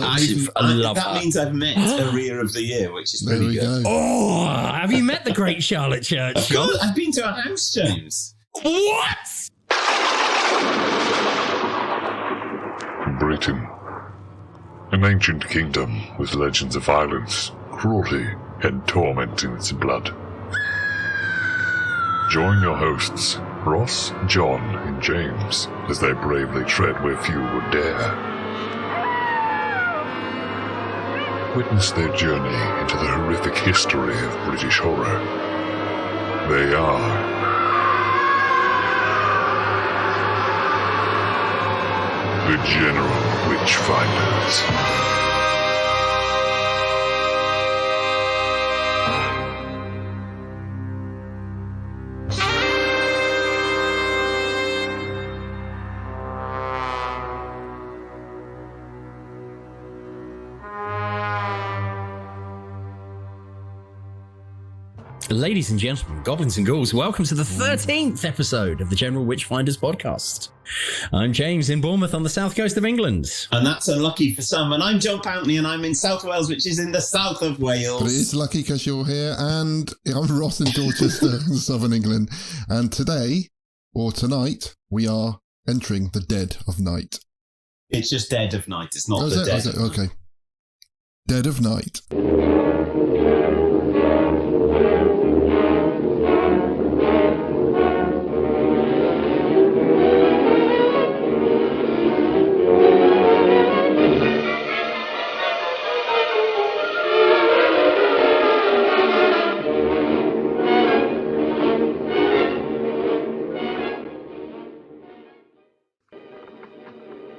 That means I've met Arena of the Year, which is pretty good. Go. Oh, have you met the great Charlotte Church? Of course, I've been to her house, James. What? Britain. An ancient kingdom with legends of violence, cruelty, and torment in its blood. Join your hosts, Ross, John, and James, as they bravely tread where few would dare. Witness their journey into the horrific history of British horror. They are the General Witchfinders. Ladies and gentlemen, goblins and ghouls, welcome to the 13th episode of the General Witchfinders podcast. I'm James in Bournemouth on the south coast of England. And that's unlucky for some. And I'm John Pountney and I'm in South Wales, which is in the south of Wales. But it is lucky because you're here. And I'm Ross in Dorchester, southern England. And today, or tonight, we are entering the dead of night. It's just dead of night. It's not the dead. Okay. Dead of night.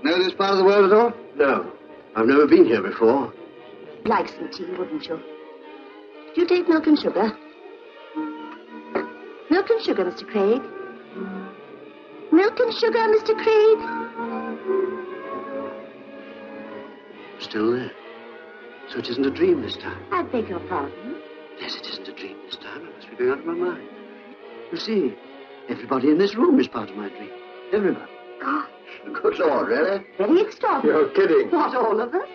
Know this part of the world at all? No. I've never been here before. Like some tea, wouldn't you? Do you take milk and sugar? Milk and sugar, Mr. Craig. Milk and sugar, Mr. Craig. Still there. So it isn't a dream this time? I beg your pardon? Yes, it isn't a dream this time. I must be going out of my mind. You see, everybody in this room is part of my dream. Everybody. Gosh. Good Lord, really? Very extraordinary. You're kidding. What, all of us?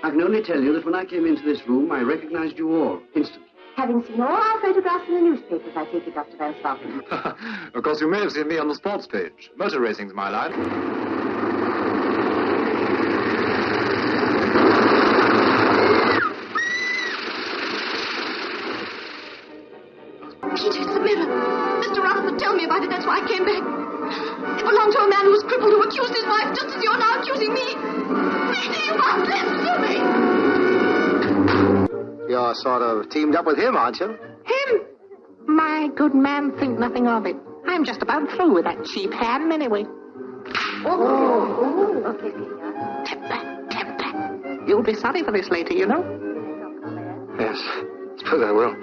I can only tell you that when I came into this room, I recognized you all, instantly. Having seen all our photographs in the newspapers, I take it, Dr. Belstocking. Of course, you may have seen me on the sports page. Motor racing's my line. Peter, it's the mirror. Mr. Rutherford told me about it. That's why I came back. It belonged to a man who was crippled, who accused his wife just as you're now accusing me. Peter, you must listen to me. You're sort of teamed up with him, aren't you? Him? My good man, think nothing of it. I'm just about through with that cheap ham anyway. Oh. Okay, Peter. Temper. You'll be sorry for this later, you know. Yes, suppose I will.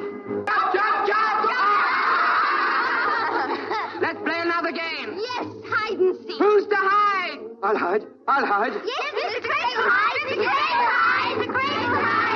Let's play another game. Yes, hide and seek. Who's to hide? I'll hide. Yes, Mr. Craig will hide. Mr. Craig will hide.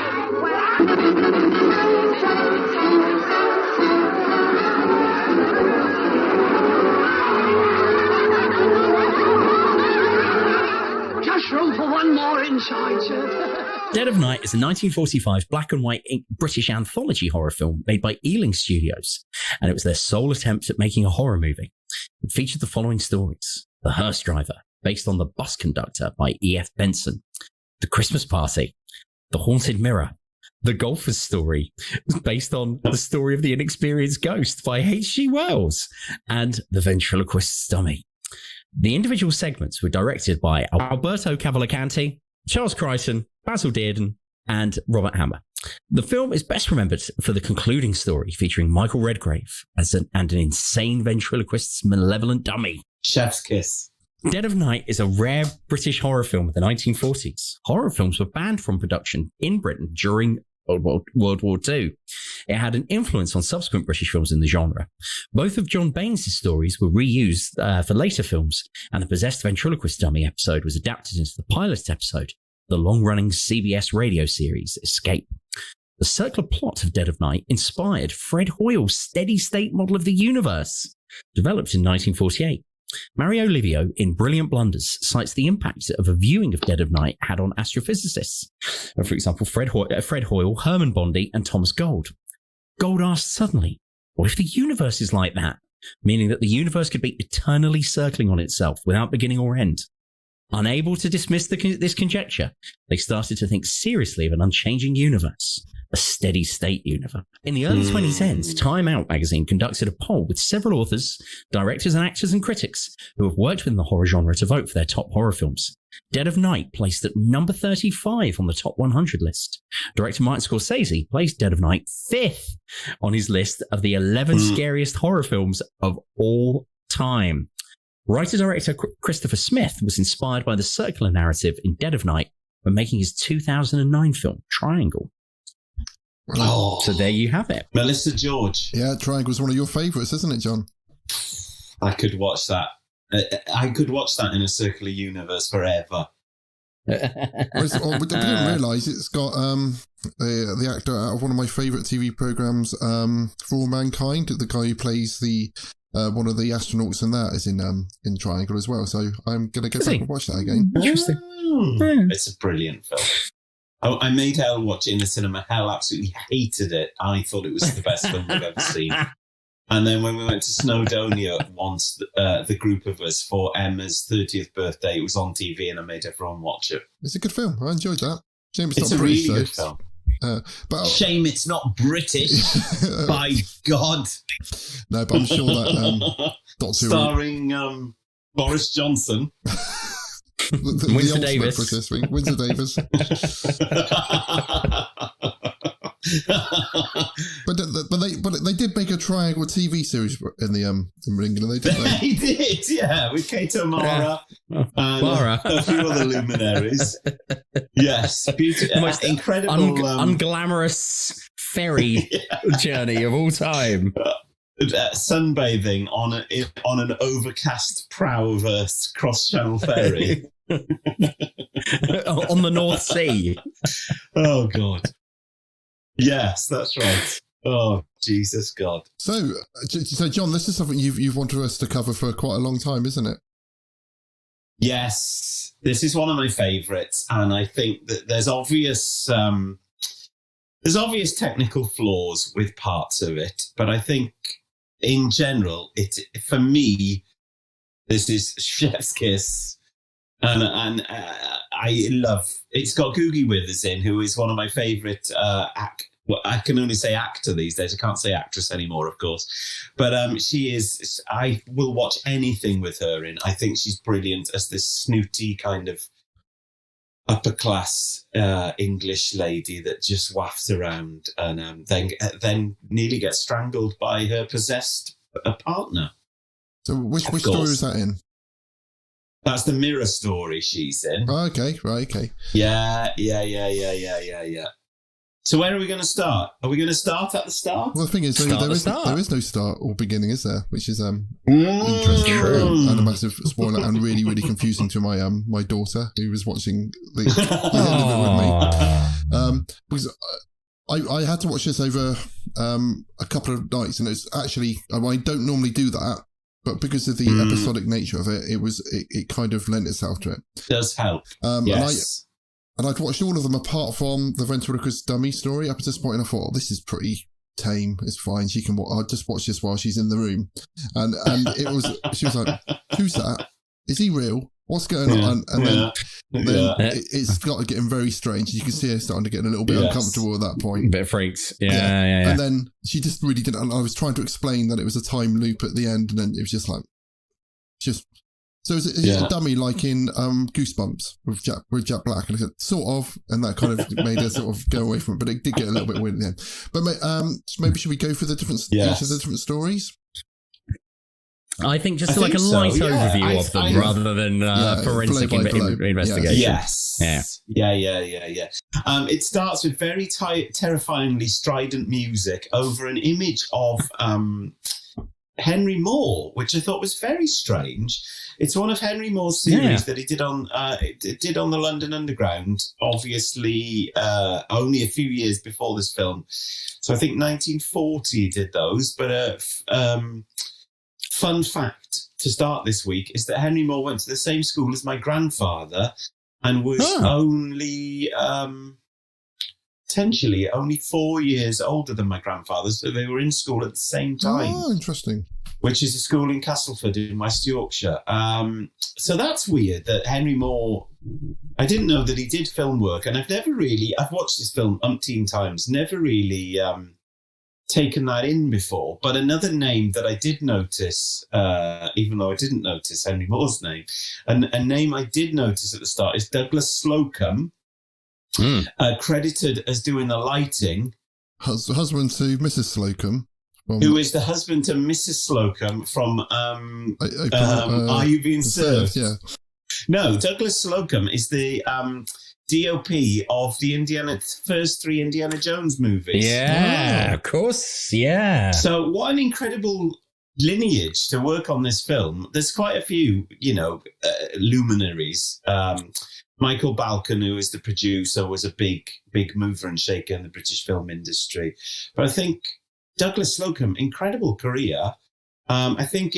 Just room for one more inside, sir. Dead of Night is a 1945 black and white British anthology horror film made by Ealing Studios, and it was their sole attempt at making a horror movie. It featured the following stories: The Hearse Driver, based on The Bus-Conductor by E.F. Benson; The Christmas Party; The Haunted Mirror; The Golfer's Story, based on the story of the Inexperienced Ghost by H.G. Wells; and The Ventriloquist's Dummy. The individual segments were directed by Alberto Cavalcanti, Charles Crichton, Basil Dearden, and Robert Hammer. The film is best remembered for the concluding story featuring Michael Redgrave and an insane ventriloquist's malevolent dummy. Chef's kiss. Dead of Night is a rare British horror film of the 1940s. Horror films were banned from production in Britain during World War II. It had an influence on subsequent British films in the genre. Both of John Baines' stories were reused for later films, and the Possessed Ventriloquist Dummy episode was adapted into the pilot episode, the long-running CBS radio series Escape. The circular plot of Dead of Night inspired Fred Hoyle's steady-state model of the universe, developed in 1948. Mario Livio, in Brilliant Blunders, cites the impact of a viewing of Dead of Night had on astrophysicists. For example, Fred Hoyle, Herman Bondi, and Thomas Gold. Gold asked suddenly, what if the universe is like that? Meaning that the universe could be eternally circling on itself without beginning or end. Unable to dismiss this conjecture, they started to think seriously of an unchanging universe, a steady state universe. In the early 2010s, Time Out magazine conducted a poll with several authors, directors and actors and critics who have worked within the horror genre to vote for their top horror films. Dead of Night placed at number 35 on the top 100 list. Director Martin Scorsese placed Dead of Night 5th on his list of the 11 scariest horror films of all time. Writer-director Christopher Smith was inspired by the circular narrative in Dead of Night when making his 2009 film, Triangle. Oh. So there you have it. Melissa George. Yeah, Triangle's one of your favourites, isn't it, John? I could watch that. I could watch that in a circular universe forever. We didn't realise it's got the actor out of one of my favourite TV programmes, For All Mankind, the guy who plays the one of the astronauts in that is in Triangle as well. So I'm going to go back and watch that again. Interesting. It's a brilliant film. I made Elle watch it in the cinema. Elle absolutely hated it. I thought it was the best film I've ever seen. And then when we went to Snowdonia once, the group of us, for Emma's 30th birthday, it was on TV and I made everyone watch it. It's a good film. I enjoyed that. Shame it's It's not a British, really though. good film. But Shame it's not British. By God. No, but I'm sure that Doctor Starring Boris Johnson. Windsor Davis. British thing. Windsor Davis. but they did make a Triangle TV series in England. They did. They did, yeah, with Kato Mara and a few other luminaries. Yes, beautiful, most incredible, unglamorous ferry journey of all time. Sunbathing on an overcast prow of a cross-channel ferry on the North Sea. Oh God. Yes, that's right. Oh, Jesus God. So John, this is something you've wanted us to cover for quite a long time, isn't it? Yes, this is one of my favourites, and I think that there's obvious technical flaws with parts of it, but I think in general, for me, this is chef's kiss, and I love. It's got Googie Withers in, who is one of my favourite well, I can only say actor these days. I can't say actress anymore, of course. But she is... I will watch anything with her in. I think she's brilliant as this snooty kind of upper-class English lady that just wafts around and then nearly gets strangled by her possessed partner. So which story is that in? That's the Mirror story she's in. Oh, okay, right, okay. Yeah. So where are we going to start? Are we going to start at the start? Well, the thing is, there is no start or beginning, is there? Which is interesting and a massive spoiler and really, really confusing to my daughter who was watching the end of it with me. Because I had to watch this over a couple of nights, and it's actually I don't normally do that, but because of the episodic nature of it, it kind of lent itself to it. It does help. Yes. And I'd watched all of them apart from the Ventriloquist dummy story up to this point, and I thought, oh, this is pretty tame. It's fine. She can. I'll just watch this while she's in the room. And it was. She was like, "Who's that? Is he real? What's going on?" And then it's started getting very strange. You can see her starting to get a little bit uncomfortable at that point. A bit freaked. Yeah. And then she just really didn't. And I was trying to explain that it was a time loop at the end, and then it was just like, So is it a dummy like in Goosebumps with Jack Black? And I said, sort of, and that kind of made her sort of go away from it, but it did get a little bit weird at the end. But maybe should we go for the different each of the different stories? I think just like a light overview of them rather than forensic investigation. Yes. Yeah. It starts with very terrifyingly strident music over an image of Henry Moore, which I thought was very strange. It's one of Henry Moore's series that he did on the London Underground, obviously only a few years before this film. So I think 1940 he did those. But fun fact, to start this week is that Henry Moore went to the same school as my grandfather and was only potentially only 4 years older than my grandfather, so they were in school at the same time. Oh, interesting. Which is a school in Castleford in West Yorkshire. So that's weird that Henry Moore, I didn't know that he did film work, and I've watched this film umpteen times, never really taken that in before. But another name that I did notice, even though I didn't notice Henry Moore's name, and a name I did notice at the start is Douglas Slocum, credited as doing the lighting. Husband to Mrs. Slocum. Who is the husband to Mrs. Slocum from Are You Being Served? Yeah. No, Douglas Slocum is the DOP of the first 3 Indiana Jones movies. Yeah, of course. Yeah. So what an incredible lineage to work on this film. There's quite a few, luminaries. Michael Balcon, who is the producer, was a big mover and shaker in the British film industry. But I think Douglas Slocum, incredible career. I think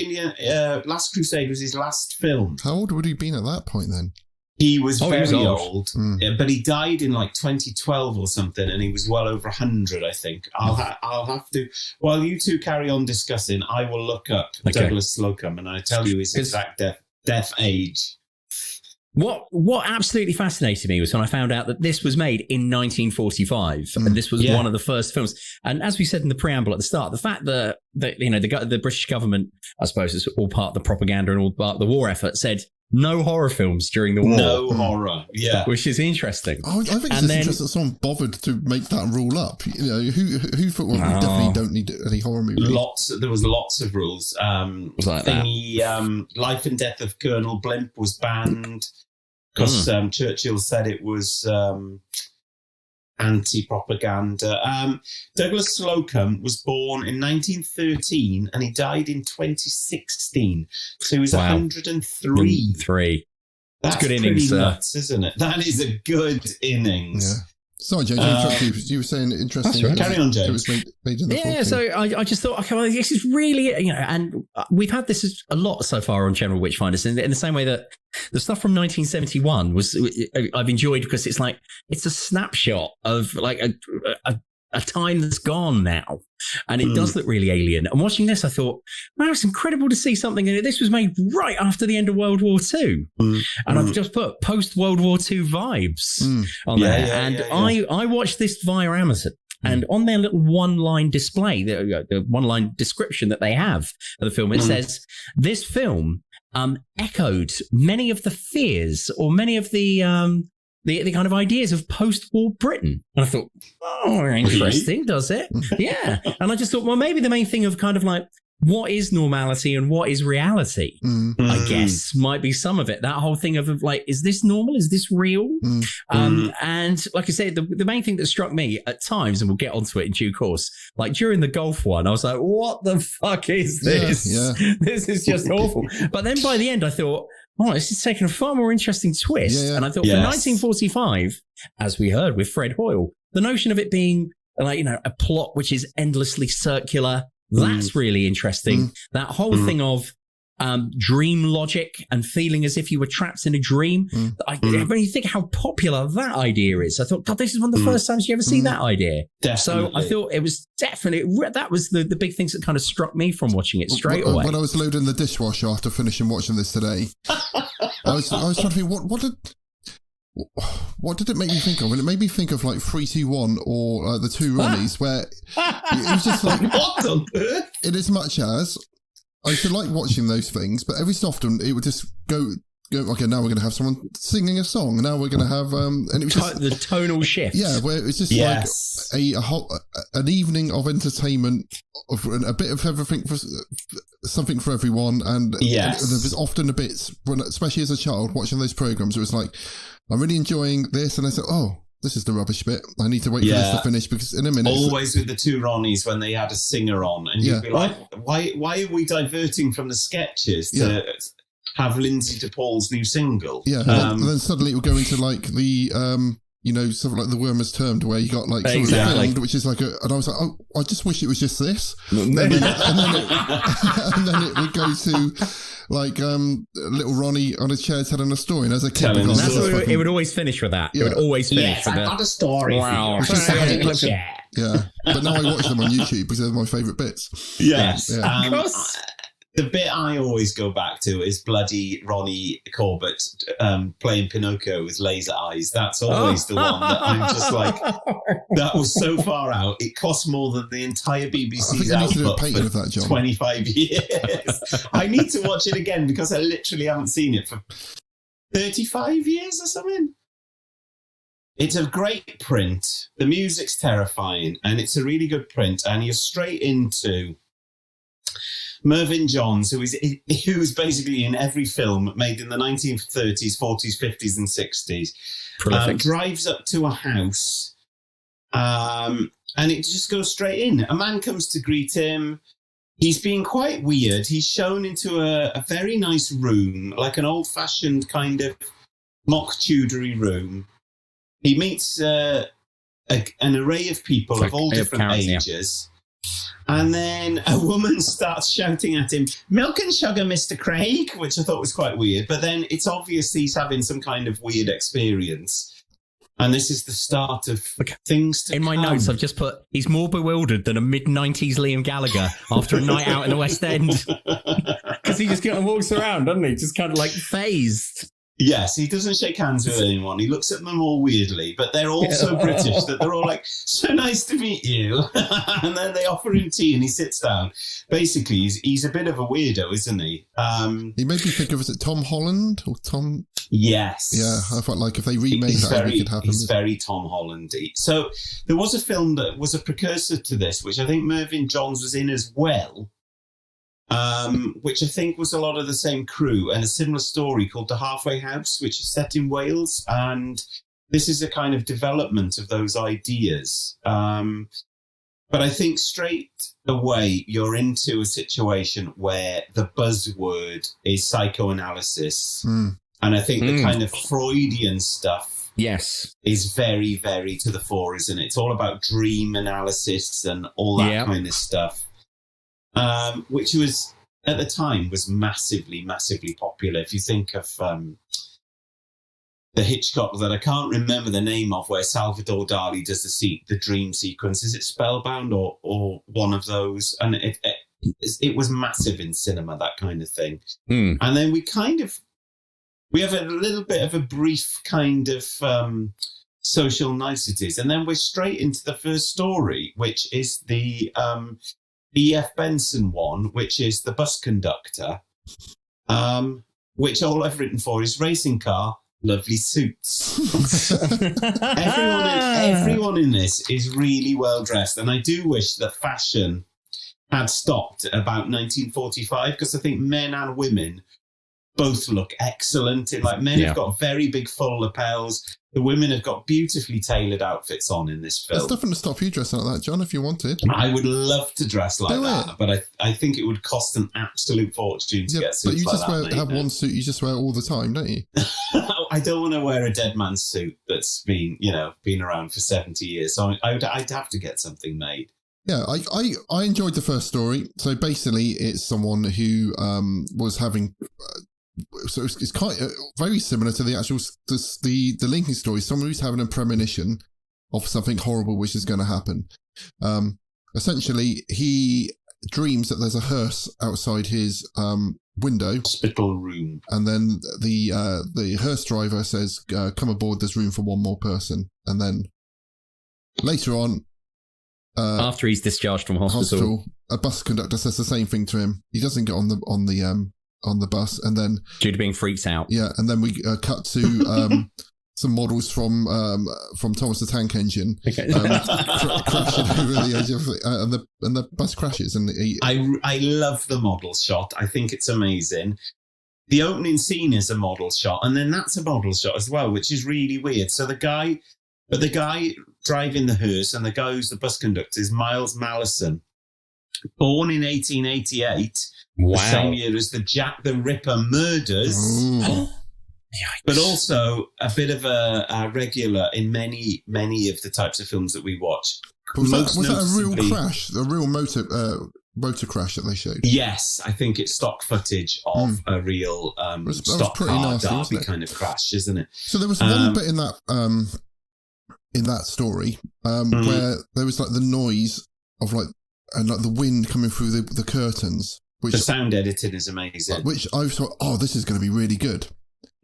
Last Crusade was his last film. How old would he have been at that point then? He was very old, but he died in 2012 or something, and he was well over 100, I think. I'll have to, while you two carry on discussing, I will look up Douglas Slocum and I tell you his exact death age. What absolutely fascinated me was when I found out that this was made in 1945, and this was one of the first films. And as we said in the preamble at the start, the fact that the British government, I suppose it's all part of the propaganda and all part of the war effort, said no horror films during the war. No horror, which is interesting. I think it's interesting that someone bothered to make that rule up. Who thought, we definitely don't need any horror movies. There was lots of rules. Life and Death of Colonel Blimp was banned because Churchill said it was anti-propaganda. Douglas Slocum was born in 1913 and he died in 2016. So he was 103. That's good innings, nuts, isn't it? That is a good innings. Yeah. Sorry, James, I interrupted you. You were saying interesting. Right. Carry on, James. It was made in the 14. So I just thought, okay, well, this is really, and we've had this a lot so far on General Witchfinders, in the same way that the stuff from 1971 I've enjoyed because it's a snapshot of a time that's gone now. And it does look really alien. And watching this, I thought, wow, it's incredible to see something. And this was made right after the end of World War II. And I've just put post-World War II vibes on there. I watched this via Amazon. And on their little one-line display, the one-line description that they have of the film, it says, this film echoed many of the fears or many of the kind of ideas of post-war Britain. And I thought, interesting, does it? Yeah. And I just thought, well, maybe the main thing of kind of what is normality and what is reality, I guess, might be some of it. That whole thing of is this normal? Is this real? And like I said, the main thing that struck me at times, and we'll get onto it in due course, during the golf one, I was like, what the fuck is this? Yeah. This is just awful. But then by the end, I thought, this is taking a far more interesting twist. And I thought for 1945, as we heard with Fred Hoyle, the notion of it being a plot which is endlessly circular, that's really interesting. That whole thing of dream logic and feeling as if you were trapped in a dream. When you think how popular that idea is, I thought, God, this is one of the first times you ever see that idea. Definitely. So I thought it was that was the big things that kind of struck me from watching it straight away. When I was loading the dishwasher after finishing watching this today, I was trying to think, what did it make me think of? And it made me think of 3-2-1 or the Two Ronnies, where it was just what on earth? In as much as I used to like watching those things, but every so often it would just go. Okay, now we're going to have someone singing a song. Now we're going to have, and it was just the tonal shift. Yeah, where it was just an evening of entertainment, of a bit of everything for something for everyone, and there was often a bit, especially as a child watching those programs, it was I'm really enjoying this, and I said, this is the rubbish bit. I need to wait for this to finish because in a minute. Always with the Two Ronnies when they had a singer on, and you'd be like, why are we diverting from the sketches to have Lindsay DePaul's new single? Yeah, and then suddenly it would go into the something like The Worm Has Turned, where you got filmed, which is and I was like, I just wish it was just this. And then it would go to little Ronnie on his chair telling a story, and as a kid, it would always finish with that. Yeah. It would always finish with I've got a story. Wow. Yeah, but now I watch them on YouTube because they're my favourite bits. Yes. Yeah. The bit I always go back to is bloody Ronnie Corbett playing Pinocchio with laser eyes. That's always the one that I'm just like, that was so far out. It cost more than the entire BBC's output for 25 years. I need to watch it again because I literally haven't seen it for 35 years or something. It's a great print. The music's terrifying, and it's a really good print. And you're straight into Mervyn Johns, who is basically in every film made in the 1930s, 40s, 50s, and 60s. Drives up to a house, and it just goes straight in. A man comes to greet him. He's being quite weird. He's shown into a very nice room, like an old-fashioned kind of mock Tudory room. He meets an array of people of all different ages. And then a woman starts shouting at him, "Milk and sugar, Mr. Craig," which I thought was quite weird. But then it's obvious he's having some kind of weird experience. And this is the start of things to come. In my notes, I've just put, he's more bewildered than a mid-90s Liam Gallagher after a night out in the West End. Because he just kind of walks around, doesn't he? Just kind of like phased. Yes, he doesn't shake hands with anyone. He looks at them all weirdly, but they're all so British that they're all like, "So nice to meet you." And then they offer him tea and he sits down. Basically, he's a bit of a weirdo, isn't he? He made me think of, is it Tom Holland or Tom? Yes. Yeah, I felt like if they remade that, it could happen. He's very Tom Holland-y. So there was a film that was a precursor to this, which I think Mervyn Johns was in as well. Which I think was a lot of the same crew, and a similar story called The Halfway House, which is set in Wales. And this is a kind of development of those ideas. But I think straight away, you're into a situation where the buzzword is psychoanalysis. And I think the kind of Freudian stuff is very, very to the fore, isn't it? It's all about dream analysis and all that kind of stuff. Which was, at the time, was massively, massively popular. If you think of the Hitchcock that I can't remember the name of, where Salvador Dali does the dream sequence. Is it Spellbound or one of those? And it was massive in cinema, that kind of thing. And then we have a little bit of a brief kind of social niceties, and then we're straight into the first story, which is the E.F. Benson one, which is the Bus-Conductor, which all I've written for is racing car, lovely suits. Everyone in this is really well dressed, and I do wish that fashion had stopped at about 1945, because I think men and women both look excellent. Men have got very big full lapels. The women have got beautifully tailored outfits on in this film. There's nothing to stop you dressing like that, John, if you wanted. I would love to dress like that, but I think it would cost an absolute fortune to get suits like that. But you just have one suit you just wear all the time, don't you? I don't want to wear a dead man's suit that's been around for 70 years. So I'd have to get something made. Yeah, I enjoyed the first story. So basically, it's someone who was having... So it's quite very similar to the actual the linking story. Someone who's having a premonition of something horrible which is going to happen. Essentially, he dreams that there's a hearse outside his window, hospital room, and then the hearse driver says, "Come aboard. There's room for one more person." And then later on, after he's discharged from hospital, a bus conductor says the same thing to him. He doesn't get on the bus, and then due to being freaked out. Yeah, and then we cut to some models from Thomas the Tank Engine crashing over the edge of and the bus crashes. And I love the model shot. I think it's amazing. The opening scene is a model shot, and then that's a model shot as well, which is really weird. So the guy driving the hearse and the guy who's the bus conductor is Miles Malleson, born in 1888. Wow. The same year as the Jack the Ripper murders, but also a bit of a regular in many of the types of films that we watch. Was that a real crash? A real motor motor crash that they showed? Yes, I think it's stock footage of a real stock car derby kind of crash, isn't it? So there was one bit in that story where there was like the noise of like the wind coming through the curtains. The sound editing is amazing. Which I thought, this is going to be really good.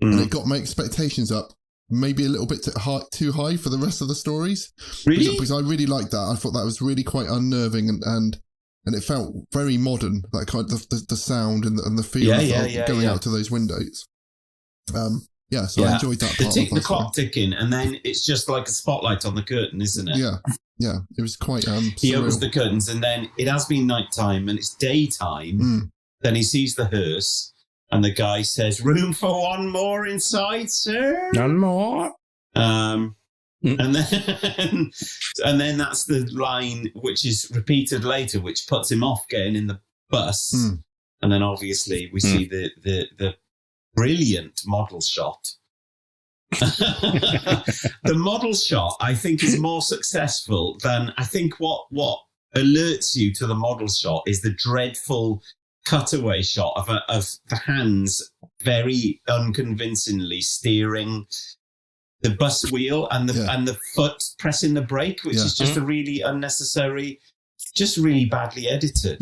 And it got my expectations up maybe a little bit too high for the rest of the stories. Really? Because I really liked that. I thought that was really quite unnerving and it felt very modern, that kind of the sound and the feel of going out to those windows. I enjoyed that part. The clock ticking, and then it's just like a spotlight on the curtain, isn't it? Yeah. It was quite he opens the curtains, and then it has been nighttime and it's daytime. Then he sees the hearse, and the guy says, "Room for one more inside, sir? None more." And then that's the line which is repeated later, which puts him off getting in the bus. And then obviously we see the brilliant model shot. The model shot, I think, is more successful than I think what alerts you to the model shot is the dreadful cutaway shot of the hands very unconvincingly steering the bus wheel and the foot pressing the brake, which is just a really unnecessary, just really badly edited.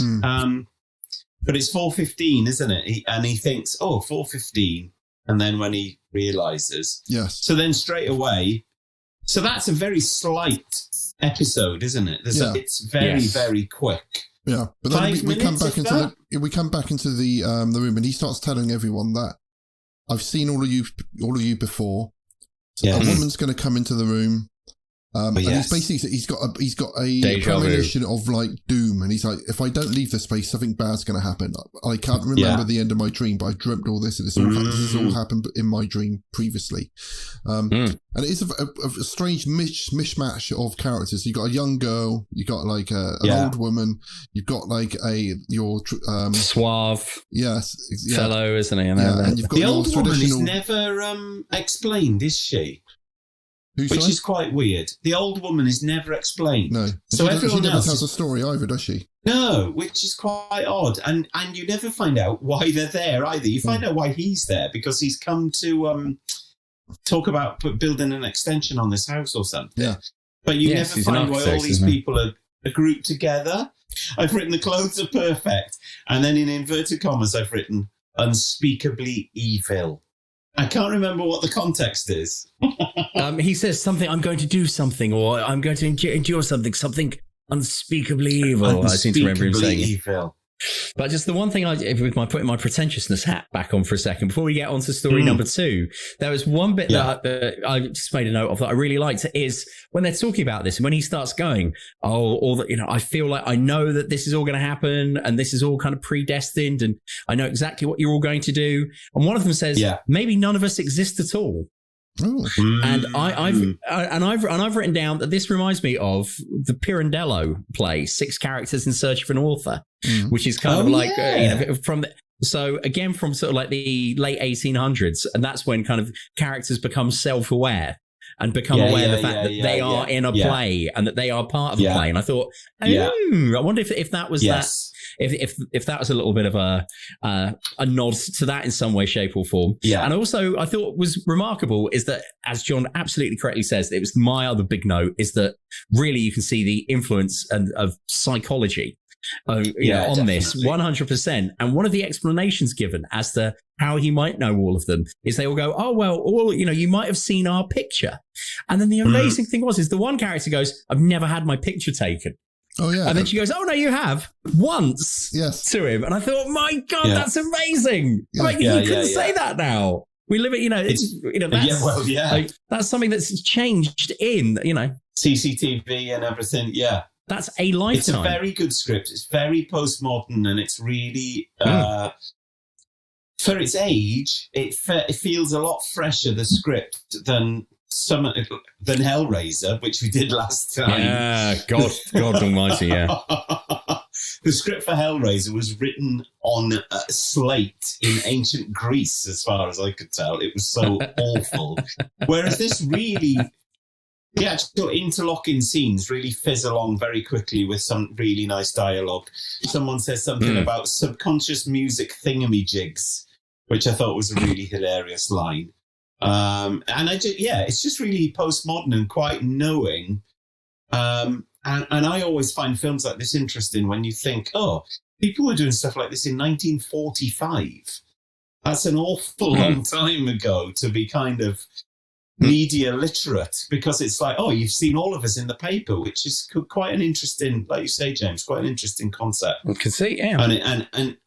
But it's 4:15, isn't it? And he thinks, 4:15. And then when he realizes. Yes. So then straight away. So that's a very slight episode, isn't it? It's very, very quick. Yeah. But then we come back into the room, and he starts telling everyone that I've seen all of you before. So a woman's going to come into the room. And he's basically he's got a premonition of like doom, and he's like, if I don't leave this space, something bad's going to happen. I can't remember the end of my dream, but I dreamt all this, and this has all happened in my dream previously. And it is a strange mishmash of characters. You got a young girl, you got like an old woman, you've got like your suave, fellow, isn't he? And you've got the old woman is never explained, is she? Which is quite weird. The old woman is never explained. No. So she never tells a story either, does she? No, which is quite odd. And you never find out why they're there either. You find out why he's there because he's come to talk about building an extension on this house or something. Yeah. But you never find why all these people are grouped together. I've written the clothes are perfect. And then in inverted commas, I've written unspeakably evil. I can't remember what the context is. He says something, I'm going to do something, or I'm going to endure something unspeakably evil. I seem to remember him saying evil. But just the one thing with putting my pretentiousness hat back on for a second, before we get on to story number 2, there was one bit that I just made a note of that I really liked, is when they're talking about this and when he starts going, I feel like I know that this is all going to happen and this is all kind of predestined and I know exactly what you're all going to do. And one of them says, maybe none of us exist at all. Oh. And I've written down that this reminds me of the Pirandello play, 6 Characters in Search of an Author, which is kind of like from sort of like the late 1800s, and that's when kind of characters become self-aware and become aware of the fact that they are in a play and that they are part of the play. And I thought, I wonder if that was that. If that was a little bit of a nod to that in some way, shape or form. Yeah. And also I thought was remarkable is that, as John absolutely correctly says, it was my other big note, is that really you can see the influence of psychology on this 100%. And one of the explanations given as to how he might know all of them is they all go, you might have seen our picture. And then the amazing thing is the one character goes, I've never had my picture taken. Oh, yeah. And then she goes, oh, no, you have once to him. And I thought, my God, that's amazing. Yeah. You couldn't say that now. We live it, that's something that's changed in, CCTV and everything. Yeah. That's a lifetime. It's a very good script. It's very postmodern and it's really, for its age, it feels a lot fresher, the script, than Hellraiser, which we did last time. Yeah, God almighty, yeah. The script for Hellraiser was written on a slate in ancient Greece, as far as I could tell. It was so awful. Whereas this really the actual interlocking scenes really fizz along very quickly with some really nice dialogue. Someone says something about subconscious music thingamajigs, which I thought was a really hilarious line. And it's just really postmodern and quite knowing. And I always find films like this interesting when you think, oh, people were doing stuff like this in 1945. That's an awful long time ago to be kind of media literate, because it's like, oh, you've seen all of us in the paper, which is quite an interesting, like you say, James, quite an interesting concept. I can see, yeah. And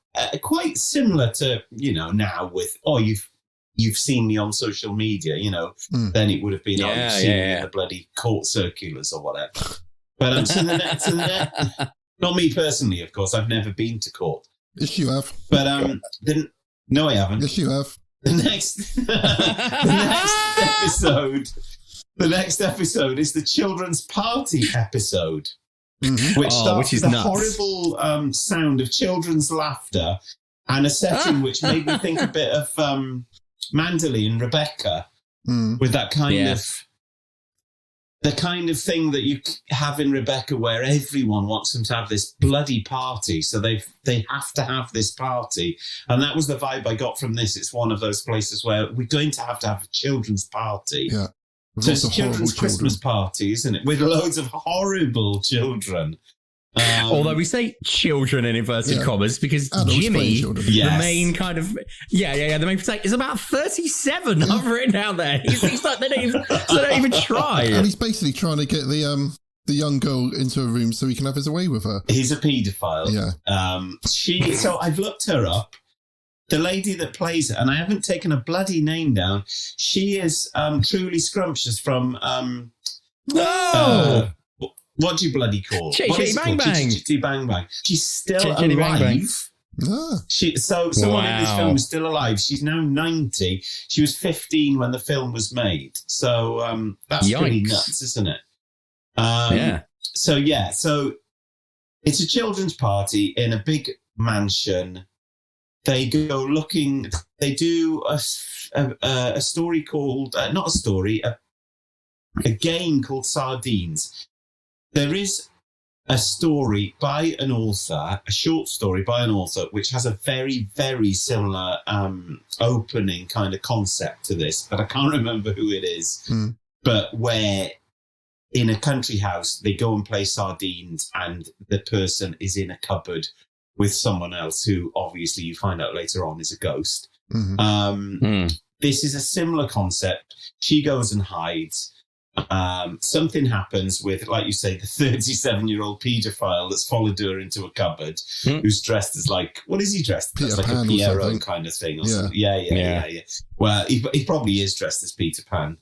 quite similar to, now with, oh, you've seen me on social media, then it would have been, you've seen me in the bloody court circulars or whatever. But not me personally, of course. I've never been to court. Yes, you have. But no, I haven't. Yes, you have. The next episode is the children's party episode, which starts with a horrible sound of children's laughter and a setting which made me think a bit of Manderley and Rebecca, with that kind of the kind of thing that you have in Rebecca, where everyone wants them to have this bloody party, so they have to have this party, and that was the vibe I got from this. It's one of those places where we're going to have a children's party. Yeah, so it's a children's Christmas party, isn't it? With loads of horrible children. Although we say children in inverted commas, because Jimmy, the main kind of the main protagonist, is about 37. I've written down there. He's like, they don't even try. And he's basically trying to get the young girl into a room so he can have his way with her. He's a paedophile. Yeah. So I've looked her up. The lady that plays it, and I haven't taken a bloody name down. She is Truly Scrumptious from what do you bloody call it? Chitty Bang Bang. Chitty Bang Bang. She's still Chitty alive. Bang Bang. Someone in this film is still alive. She's now 90. She was 15 when the film was made. So that's pretty nuts, isn't it? So it's a children's party in a big mansion. They go looking. They do a story called not a story, a game called Sardines. There is a story by an author, a short story by an author, which has a very, very similar opening kind of concept to this, but I can't remember who it is. But where in a country house, they go and play sardines, and the person is in a cupboard with someone else who obviously you find out later on is a ghost. This is a similar concept. She goes and hides. Something happens with, like you say, the 37-year-old paedophile that's followed her into a cupboard, who's dressed as what is he dressed as? Like a Pierrot kind of thing. Or something. Yeah. Well, he probably is dressed as Peter Pan,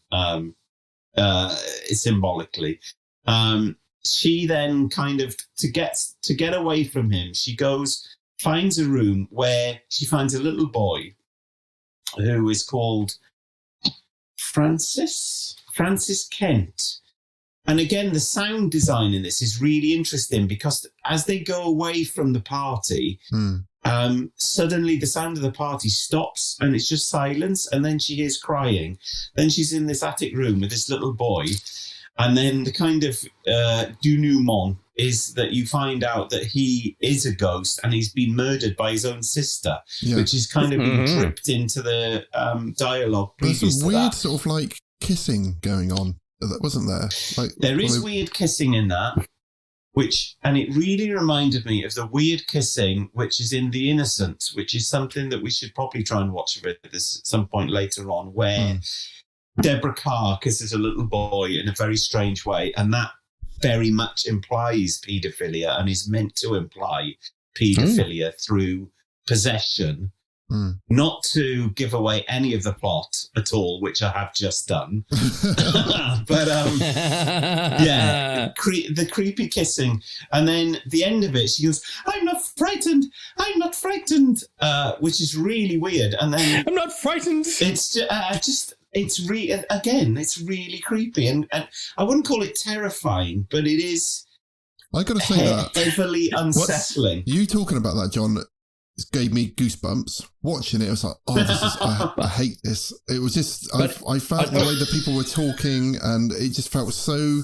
symbolically. She then kind of, to get away from him, she finds a room where she finds a little boy who is called Francis Kent. And again, the sound design in this is really interesting, because as they go away from the party, suddenly the sound of the party stops and it's just silence, and then she hears crying. Then she's in this attic room with this little boy, and then the kind of denouement is that you find out that he is a ghost and he's been murdered by his own sister, which is kind of been dripped into the dialogue previous There's some to weird that. sort of kissing going on, wasn't there? There is weird kissing in that, and it really reminded me of the weird kissing which is in The Innocent, which is something that we should probably try and watch at some point later on, where Deborah Carr kisses a little boy in a very strange way, and that very much implies paedophilia and is meant to imply paedophilia through possession. Not to give away any of the plot at all, which I have just done. But the creepy kissing. And then the end of it, she goes, I'm not frightened, which is really weird. And then I'm not frightened. It's it's really creepy. And I wouldn't call it terrifying, but it is I got to say that heavily unsettling. You talking about that, John, gave me goosebumps. Watching it, I was like, oh, this is, I hate this. It was just, I felt the way that people were talking, and it just felt so...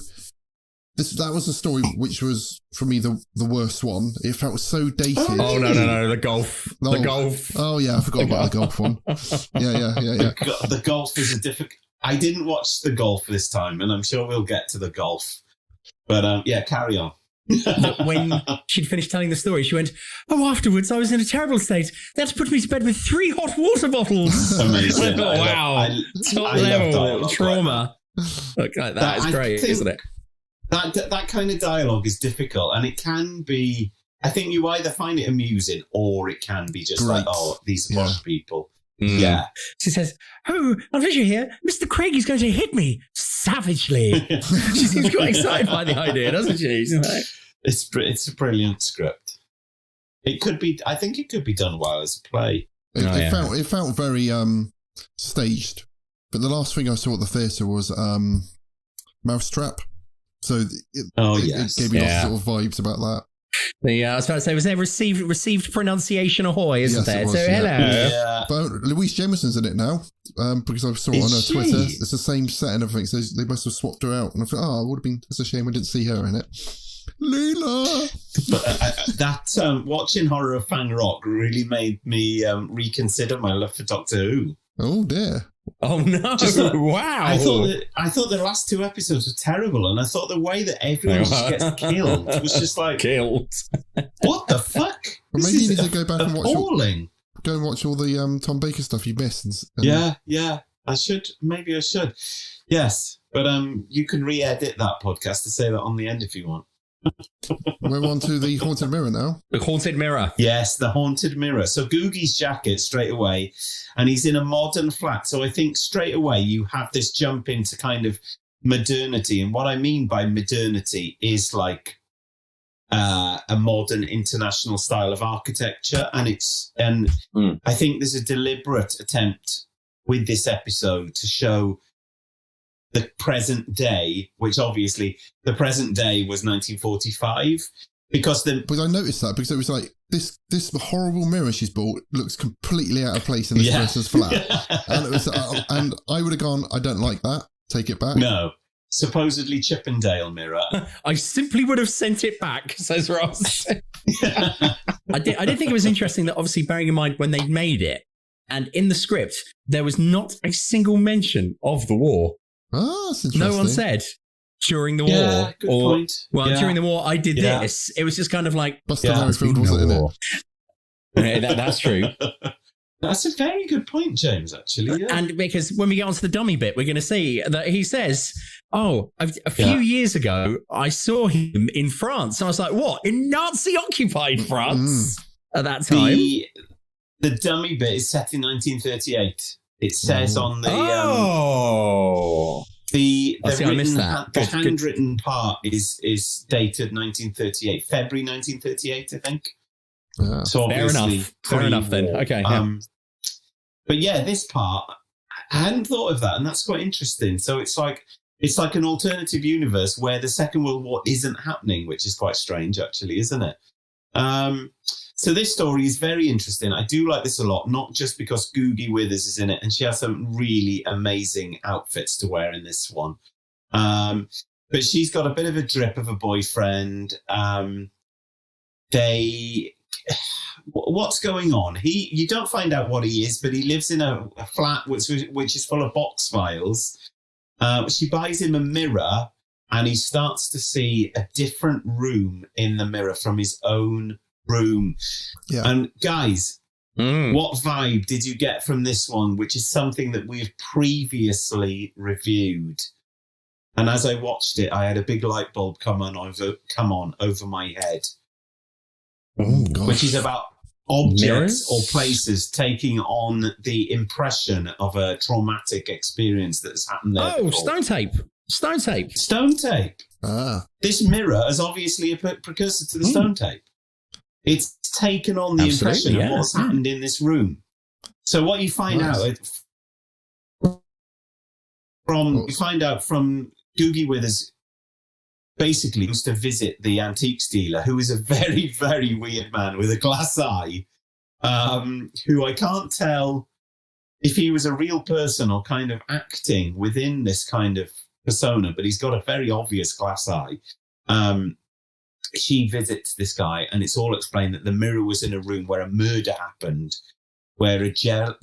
That was a story which was, for me, the worst one. It felt so dated. Oh, no, the golf. The golf. Oh, yeah, I forgot about the golf one. Yeah. The golf is a difficult... I didn't watch the golf this time, and I'm sure we'll get to the golf. But, carry on. When she'd finished telling the story, she went, "Oh, afterwards I was in a terrible state. They had to put me to bed with 3 hot water bottles." Amazing. Wow. Top level trauma. Look, that is great, isn't it? That kind of dialogue is difficult, and it can be... I think you either find it amusing, or it can be just like, oh, these are posh people. Mm. Yeah. She says, "Oh, I'm pleasure here. Mr. Craig is going to hit me savagely." She seems quite excited by the idea, doesn't she? It's a brilliant script. It could be... I think it could be done well as a play. It felt very staged. But the last thing I saw at the theatre was Mousetrap. So it gave me lots of sort of vibes about that. I was about to say, was there received pronunciation ahoy, isn't there? So hello. Yeah. But Louise Jameson's in it now, because I saw it on her Twitter. It's the same set and everything, so they must have swapped her out. And I thought, it would have been... It's a shame I didn't see her in it. Leela! But watching Horror of Fang Rock really made me reconsider my love for Doctor Who. Oh, dear. Oh, no. Wow. I thought the last 2 episodes were terrible, and I thought the way that everyone just gets killed was just like... Killed. What the fuck? Well, maybe you need to go back and watch all the Tom Baker stuff you missed. Yeah. I should. Maybe I should. Yes. But you can re-edit that podcast to say that on the end if you want. We're on to the Haunted Mirror now. The Haunted Mirror. Yes, the Haunted Mirror. So Googie's jacket straight away, and he's in a modern flat. So I think straight away you have this jump into kind of modernity. And what I mean by modernity is like a modern international style of architecture. And I think there's a deliberate attempt with this episode to show the present day, which obviously the present day was 1945, But I noticed that because it was like this horrible mirror she's bought looks completely out of place in this person's flat, and it was, and I would have gone, I don't like that. Take it back. No, supposedly Chippendale mirror. I simply would have sent it back, says Ross. I did think it was interesting that obviously bearing in mind when they made it, and in the script there was not a single mention of the war. Oh, that's interesting. No one said during the war. Good point. Well, during the war, I did this. It was just kind of like... Buster Merrifield wasn't in it. That's true. That's a very good point, James, actually. Yeah. And because when we get onto the dummy bit, we're going to see that he says, a few years ago, I saw him in France. And I was like, what? In Nazi-occupied France at that time? The dummy bit is set in 1938. It says on the... The handwritten part is dated 1938, February 1938, I think. So fair enough then. Okay. But yeah, this part, I hadn't thought of that, and that's quite interesting. So it's like an alternative universe where the Second World War isn't happening, which is quite strange, actually, isn't it? So this story is very interesting. I do like this a lot, not just because Googie Withers is in it, and she has some really amazing outfits to wear in this one. But she's got a bit of a drip of a boyfriend. What's going on? You don't find out what he is, but he lives in a flat which is full of box files. She buys him a mirror, and he starts to see a different room in the mirror from his own room. Yeah. And guys, what vibe did you get from this one, which is something that we've previously reviewed? And as I watched it, I had a big light bulb come on over my head. Oh, gosh. Which is about objects or places taking on the impression of a traumatic experience that has happened there. Oh, before. Stone tape. This mirror is obviously a precursor to the stone tape. It's taken on the impression of what's happened in this room. So what you find out from Googie Withers basically used to visit the antiques dealer, who is a very, very weird man with a glass eye, who I can't tell if he was a real person or kind of acting within this kind of persona, but he's got a very obvious glass eye. She visits this guy, and it's all explained that the mirror was in a room where a murder happened, where a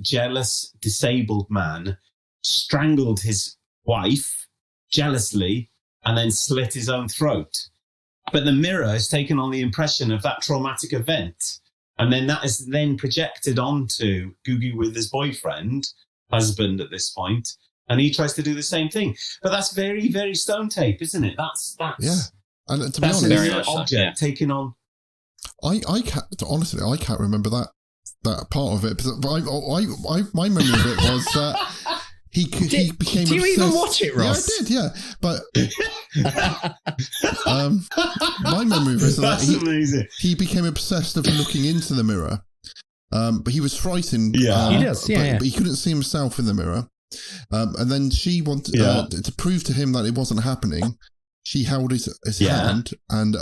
jealous, disabled man strangled his wife jealously and then slit his own throat. But the mirror has taken on the impression of that traumatic event. And then that is then projected onto Googie with his boyfriend, husband at this point, and he tries to do the same thing. But that's very, very Stone Tape, isn't it? That's yeah. And to be that's honest, an object taking on. I can't remember that part of it. But my memory of it was that he became. Do you obsessed. even watch it, Ross? Yeah, I did. Yeah, but my memory of it is that he became obsessed of looking into the mirror. But he was frightened. Yeah, he does. Yeah, but he couldn't see himself in the mirror. And then she wanted to prove to him that it wasn't happening. She held his hand, and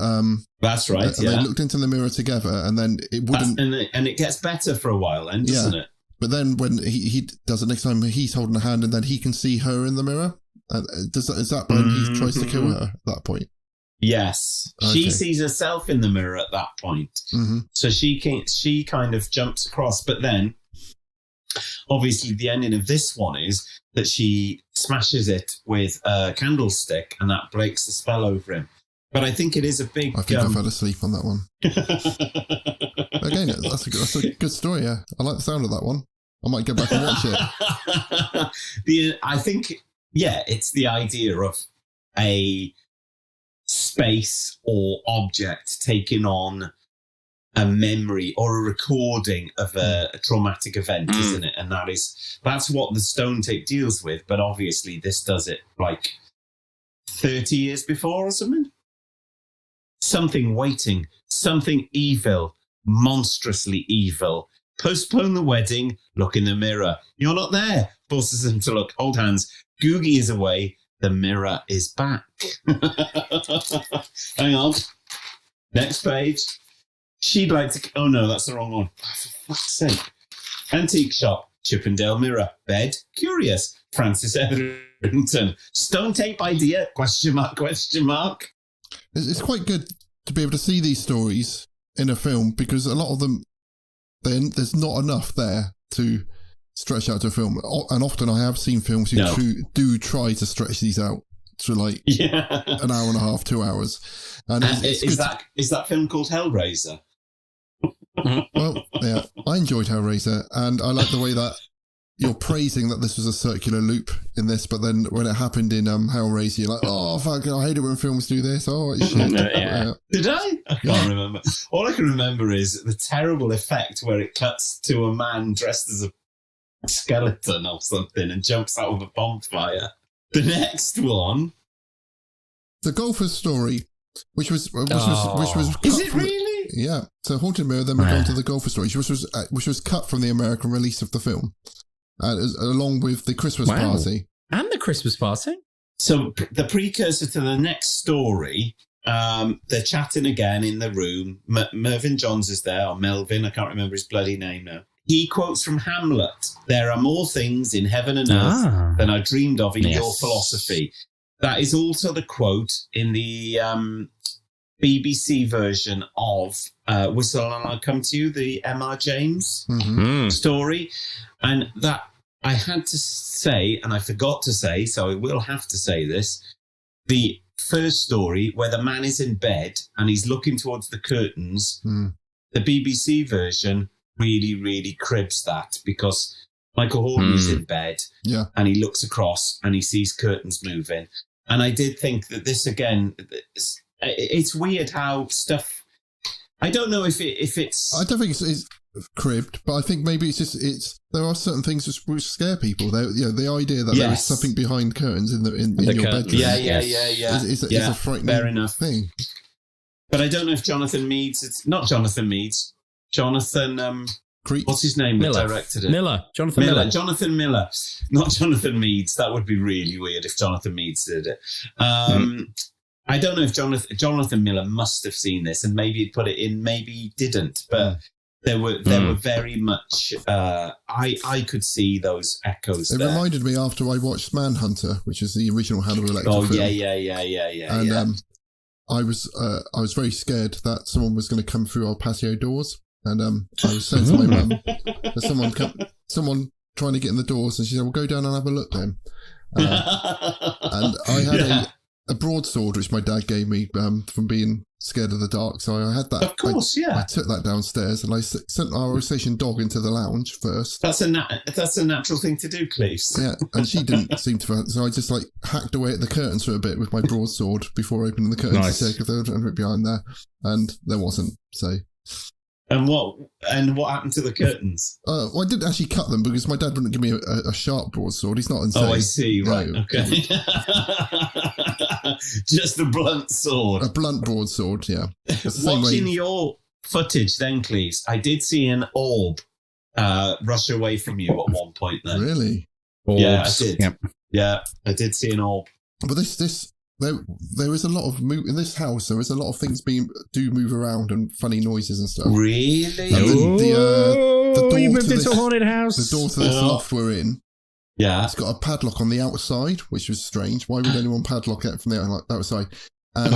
that's right. And they looked into the mirror together, and then it wouldn't. And it gets better for a while, then, doesn't it? But then when he does it next time, he's holding a hand, and then he can see her in the mirror. Is that when he tries to kill her at that point? Yes, okay. She sees herself in the mirror at that point, so she kind of jumps across. But then, obviously, the ending of this one is that she smashes it with a candlestick, and that breaks the spell over him. But I think it is a big... I think I fell asleep on that one. Again, that's a good story, yeah. I like the sound of that one. I might go back and watch it. I think, it's the idea of a space or object taking on a memory or a recording of a traumatic event, isn't it? And that's what the Stone Tape deals with. But obviously, this does it like 30 years before or something. Something waiting, something evil, monstrously evil. Postpone the wedding, look in the mirror. You're not there. Forces him to look. Hold hands. Googie is away. The mirror is back. Hang on. Next page. She'd like to... Oh, no, that's the wrong one. Oh, for fuck's sake. Antique shop. Chippendale mirror. Bed. Curious. Francis Etherington. Stone Tape idea? Question mark, question mark. It's quite good to be able to see these stories in a film, because a lot of them, there's not enough there to stretch out to a film. And often I have seen films who do try to stretch these out to like an hour and a half, 2 hours. And is that film called Hellraiser? Well, yeah, I enjoyed Hellraiser, and I like the way that you're praising that this was a circular loop in this, but then when it happened in Hellraiser, you're like, oh, fuck, I hate it when films do this. Oh, it's shit. Did I? I can't remember. All I can remember is the terrible effect where it cuts to a man dressed as a skeleton or something and jumps out of a bonfire. The next one, The Golfer's Story, which was cut is it really? Yeah, so Haunted Mirror, then we go on to The Golfer's Story, which was cut from the American release of the film. Along with the Christmas party. And the Christmas party. So the precursor to the next story, they're chatting again in the room. Mervyn Johns is there, or Melvin, I can't remember his bloody name now. He quotes from Hamlet, "There are more things in heaven and earth than I dreamed of in your philosophy." That is also the quote in the BBC version of Whistle and I'll Come to You, the M.R. James story. And that I had to say, and I forgot to say, so I will have to say this, the first story where the man is in bed and he's looking towards the curtains, the BBC version really, really cribs that, because Michael Horton is in bed and he looks across and he sees curtains moving. And I did think that this, again, it's weird how stuff... I don't know if it's... I don't think it's cribbed, but I think maybe it's there are certain things which scare people. The idea that there is something behind curtains in your bedroom. Is a frightening thing. But I don't know if Jonathan Meades. It's not Jonathan Meades. Jonathan. What's his name? Miller. That directed it. Jonathan Miller. Jonathan Miller. Not Jonathan Meades. That would be really weird if Jonathan Meades did it. I don't know if Jonathan Miller must have seen this and maybe he'd put it in, maybe he didn't. But There were very much. I could see those echoes. It there. reminded me after I watched Manhunter, which is the original Hannibal Lecter film. Yeah. And I was very scared that someone was going to come through our patio doors, and I was saying to my mum, "There's someone trying to get in the doors," and she said, "Well, go down and have a look then." And I had a broadsword which my dad gave me from being scared of the dark, so I had that. Of course, I took that downstairs and I sent our station dog into the lounge first. That's a natural thing to do, Cleves. Yeah, and she didn't seem to. So I just hacked away at the curtains for a bit with my broadsword before opening the curtains to check if there was anything behind there, and there wasn't. So. And what happened to the curtains? Well, I didn't actually cut them because my dad wouldn't give me a sharp broadsword. He's not insane. Oh, I see. Right. No. Okay. Just a blunt sword. A blunt broadsword, yeah. Watching your footage then, Cleves, I did see an orb rush away from you at one point then. Really? Orbs. Yeah, I did. Yep. Yeah, I did see an orb. But there is a lot of in this house. There is a lot of things do move around and funny noises and stuff. Really? And the door you moved to into a haunted house. The door to this loft we're in. Yeah, it's got a padlock on the outside, which was strange. Why would anyone padlock it from the outside? And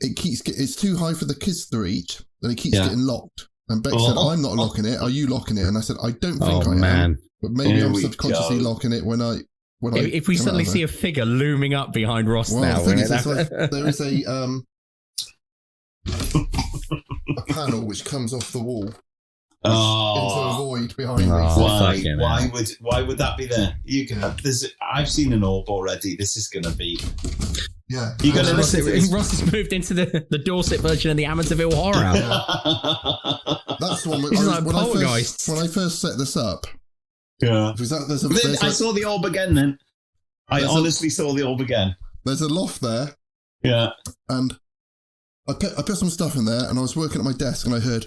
it's too high for the kids to reach, and it keeps getting locked. And Beck said, "I'm not locking it. Are you locking it?" And I said, "I don't think I am, but maybe I'm subconsciously locking it when I." If we suddenly see a figure looming up behind Ross now, the thing is, there is a panel which comes off the wall into a void behind me. Why would that be there? I've seen an orb already. This is going to be. Yeah, you're going to listen to this. Ross has moved into the Dorset version of the Amityville Horror. That's the one. When I first set this up. Yeah. I saw the orb again then. I honestly saw the orb again. There's a loft there. Yeah. And I put some stuff in there and I was working at my desk and I heard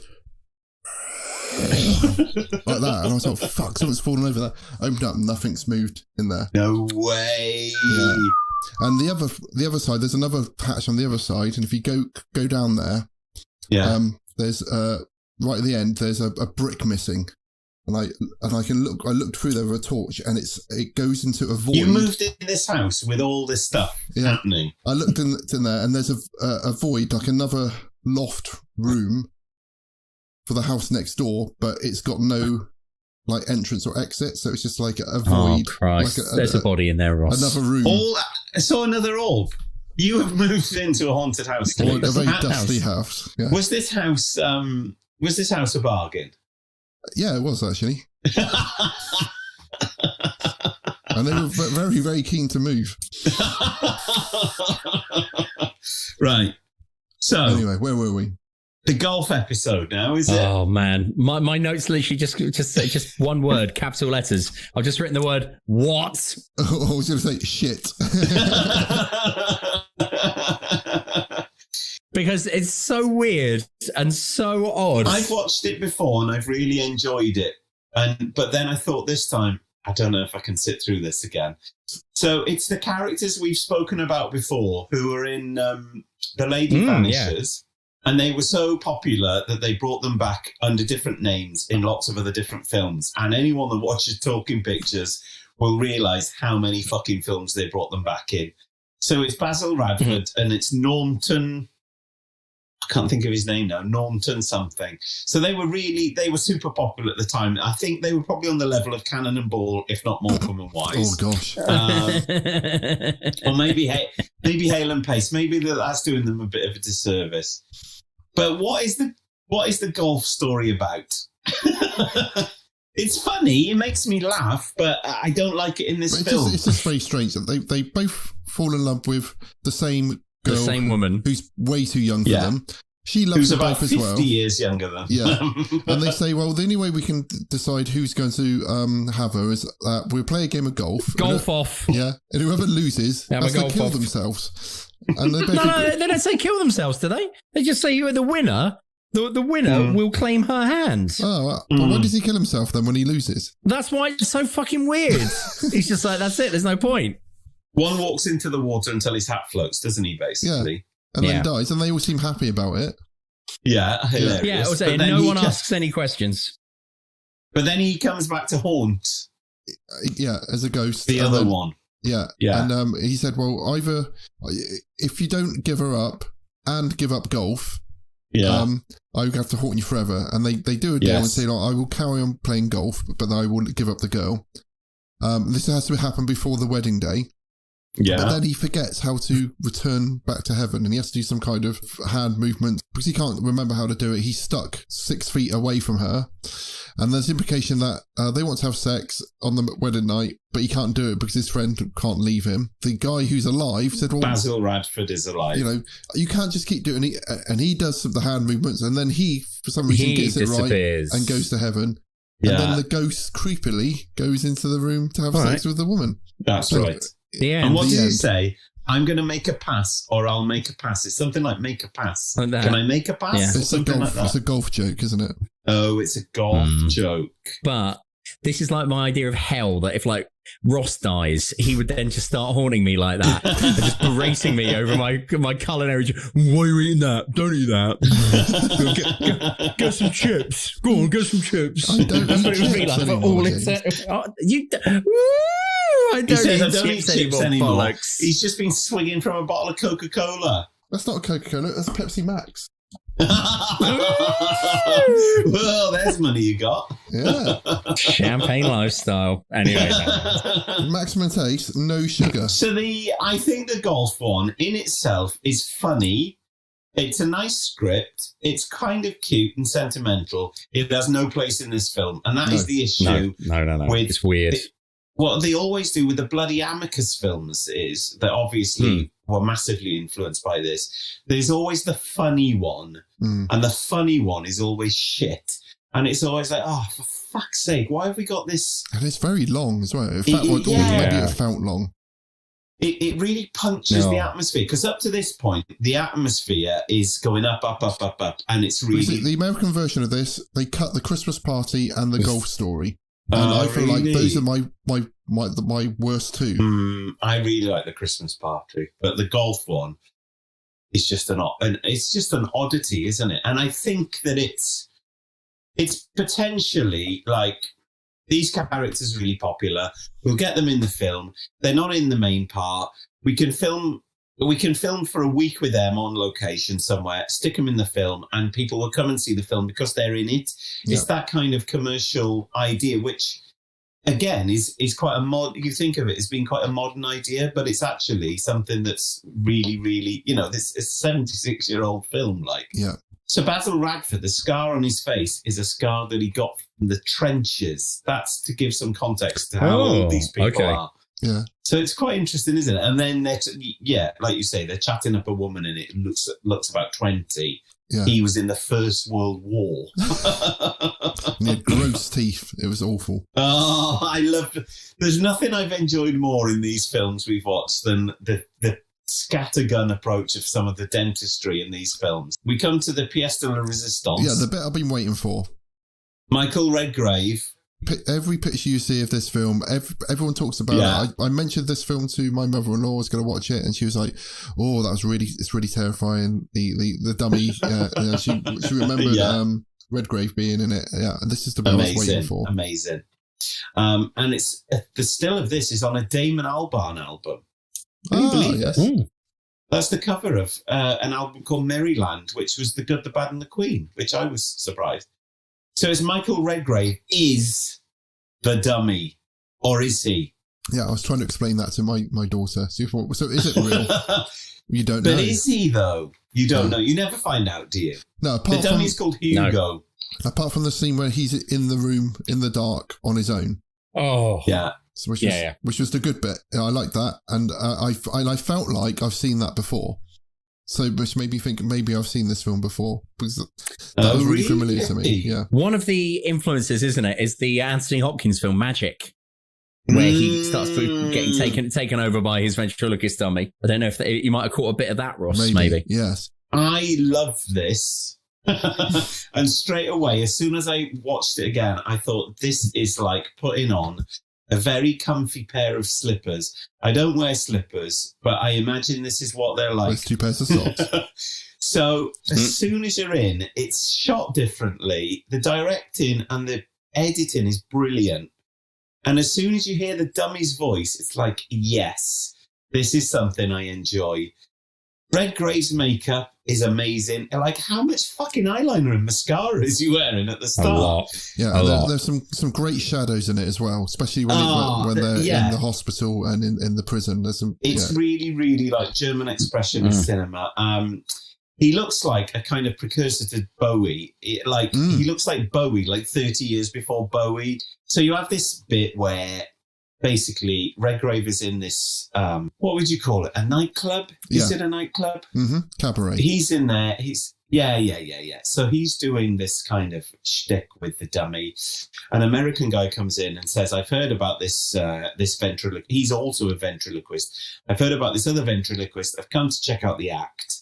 like that. And I was like, fuck, something's fallen over there. I opened up and nothing's moved in there. No way. Yeah. And the other side, there's another patch on the other side. And if you go down there, there's right at the end, there's a brick missing. And I can look. I looked through there with a torch, and it goes into a void. You moved in this house with all this stuff happening. I looked in there, and there's a void, like another loft room for the house next door, but it's got no entrance or exit, so it's just like a void. Oh Christ! There's a body in there, Ross. Another room. I saw another orb. You have moved into a haunted house. A very dusty house. Yeah. Was this house a bargain? Yeah, it was actually. And they were very, very keen to move. Right. So anyway, where were we? The golf episode now, is it? Oh man, my notes literally just one word, capital letters. I've just written the word what. I was going to say shit. Because it's so weird and so odd. I've watched it before and I've really enjoyed it. But then I thought this time, I don't know if I can sit through this again. So it's the characters we've spoken about before who were in The Lady Vanishes. Yeah. And they were so popular that they brought them back under different names in lots of other different films. And anyone that watches Talking Pictures will realise how many fucking films they brought them back in. So it's Basil Radford and it's Norton... I can't think of his name now, Norton something. So they were super popular at the time. I think they were probably on the level of Cannon and Ball, if not Morecambe and Wise. Oh gosh. Or maybe Hale and Pace. Maybe that's doing them a bit of a disservice. But what is the golf story about? It's funny, it makes me laugh, but I don't like it in this film. It's just very strange that they both fall in love with the same girl, the same woman who's way too young for them. She loves them both as well. Who's about 50 years younger than them. Yeah. And they say, well, the only way we can decide who's going to have her is we'll play a game of golf. Golf off. Yeah. And whoever loses has to kill themselves. And no, they don't say kill themselves, do they? They just say the winner. The winner will claim her hand. Oh, but why does he kill himself then when he loses? That's why it's so fucking weird. He's just like, that's it. There's no point. One walks into the water until his hat floats, doesn't he, basically? Yeah. And then dies, and they all seem happy about it. Yeah, hilarious. Yeah, I was saying, no one asks any questions. But then he comes back to haunt. Yeah, as a ghost. The other one. Yeah. And he said, well, either if you don't give her up and give up golf, I will have to haunt you forever. And they do a deal and say, I will carry on playing golf, but I will give up the girl. This has to happen before the wedding day. Yeah. But then he forgets how to return back to heaven, and he has to do some kind of hand movement because he can't remember how to do it. He's stuck 6 feet away from her, and there's implication that they want to have sex on the wedding night, but he can't do it because his friend can't leave him. The guy who's alive said, well, Basil Radford is alive. You know, you can't just keep doing it. And he does the hand movements, and then he, for some reason, gets it right and goes to heaven. Yeah. And then the ghost creepily goes into the room to have sex with the woman. That's right. And what did he say? I'm going to make a pass, or I'll make a pass. It's something like make a pass. Can I make a pass? Yeah. It's a golf joke, isn't it? Oh, it's a golf joke. But this is like my idea of hell, that if like Ross dies, he would then just start haunting me like that and just berating me over my culinary. Why are you eating that? Don't eat that. Get some chips. Go on, get some chips. I don't That's what it would be like. All I don't eat chips anymore. He's just been swinging from a bottle of Coca-Cola. That's not a Coca-Cola, that's a Pepsi Max. Well, there's money you got. Yeah. Champagne lifestyle. Anyway. Maximum taste, no sugar. So I think the golf one in itself is funny. It's a nice script. It's kind of cute and sentimental. It has no place in this film. And that is the issue. No. It's weird. What they always do with the bloody Amicus films is that obviously were massively influenced by this. There's always the funny one, and the funny one is always shit. And it's always like, oh, for fuck's sake, why have we got this? And it's very long as well. Maybe it felt long. It really punches the atmosphere, because up to this point, the atmosphere is going up, and it's really... The American version of this, they cut the Christmas party and the golf story. And I feel like those are my worst two. I really like the Christmas party, but the golf one is just an oddity, isn't it? And I think that it's potentially like these characters are really popular. We'll get them in the film. They're not in the main part. We can film for a week with them on location somewhere, stick them in the film, and people will come and see the film because they're in it. It's that kind of commercial idea, which, again, is quite you think of it as being quite a modern idea, but it's actually something that's really, really, this is a 76-year-old film. So Basil Radford, the scar on his face is a scar that he got from the trenches. That's to give some context to how old these people are. Yeah. So it's quite interesting, isn't it? And then like you say, they're chatting up a woman and it looks about 20. Yeah. He was in the First World War. He had gross teeth. It was awful. Oh, I loved it. There's nothing I've enjoyed more in these films we've watched than the scattergun approach of some of the dentistry in these films. We come to the pièce de la résistance. Yeah, the bit I've been waiting for. Michael Redgrave. Every picture you see of this film, everyone talks about it. I mentioned this film to my mother-in-law. I was going to watch it, and she was like, "Oh, it's really terrifying." The dummy. She remembered Redgrave being in it. Yeah, and this is the bit I was waiting for. Amazing. And it's the still of this is on a Damon Albarn album. Can you believe it? That's the cover of an album called Maryland, which was The Good, the Bad, and the Queen, which I was surprised. So is Michael Redgrave is the dummy, or is he? Yeah, I was trying to explain that to my daughter. So is it real? You don't know. But is he, though? You don't know. You never find out, do you? No, the dummy's called Hugo. No. Apart from the scene where he's in the room in the dark on his own. Oh. Yeah. Which was the good bit. I like that. And I felt like I've seen that before. So, which made me think maybe I've seen this film before, because that was really familiar to me. Yeah. One of the influences, isn't it, is the Anthony Hopkins film Magic, where he starts getting taken over by his ventriloquist dummy. I don't know if you might have caught a bit of that, Ross. Maybe. Yes. I love this, and straight away, as soon as I watched it again, I thought this is like putting on a very comfy pair of slippers. I don't wear slippers, but I imagine this is what they're like. With 2 pairs of socks. So as soon as you're in, it's shot differently. The directing and the editing is brilliant. And as soon as you hear the dummy's voice, it's like, yes, this is something I enjoy. Redgrave's makeup is amazing. Like, how much fucking eyeliner and mascara is he wearing at the start? A lot. Yeah, there's some great shadows in it as well, especially when they're in the hospital and in the prison. There's some. It's really, really like German expressionist cinema. He looks like a kind of precursor to Bowie. He looks like Bowie, like 30 years before Bowie. So you have this bit where basically Redgrave is in this, what would you call it? A nightclub? Is it a nightclub? Mm-hmm. Cabaret. He's in there. Yeah. So he's doing this kind of shtick with the dummy. An American guy comes in and says, I've heard about this ventriloquist. He's also a ventriloquist. I've heard about this other ventriloquist. I've come to check out the act.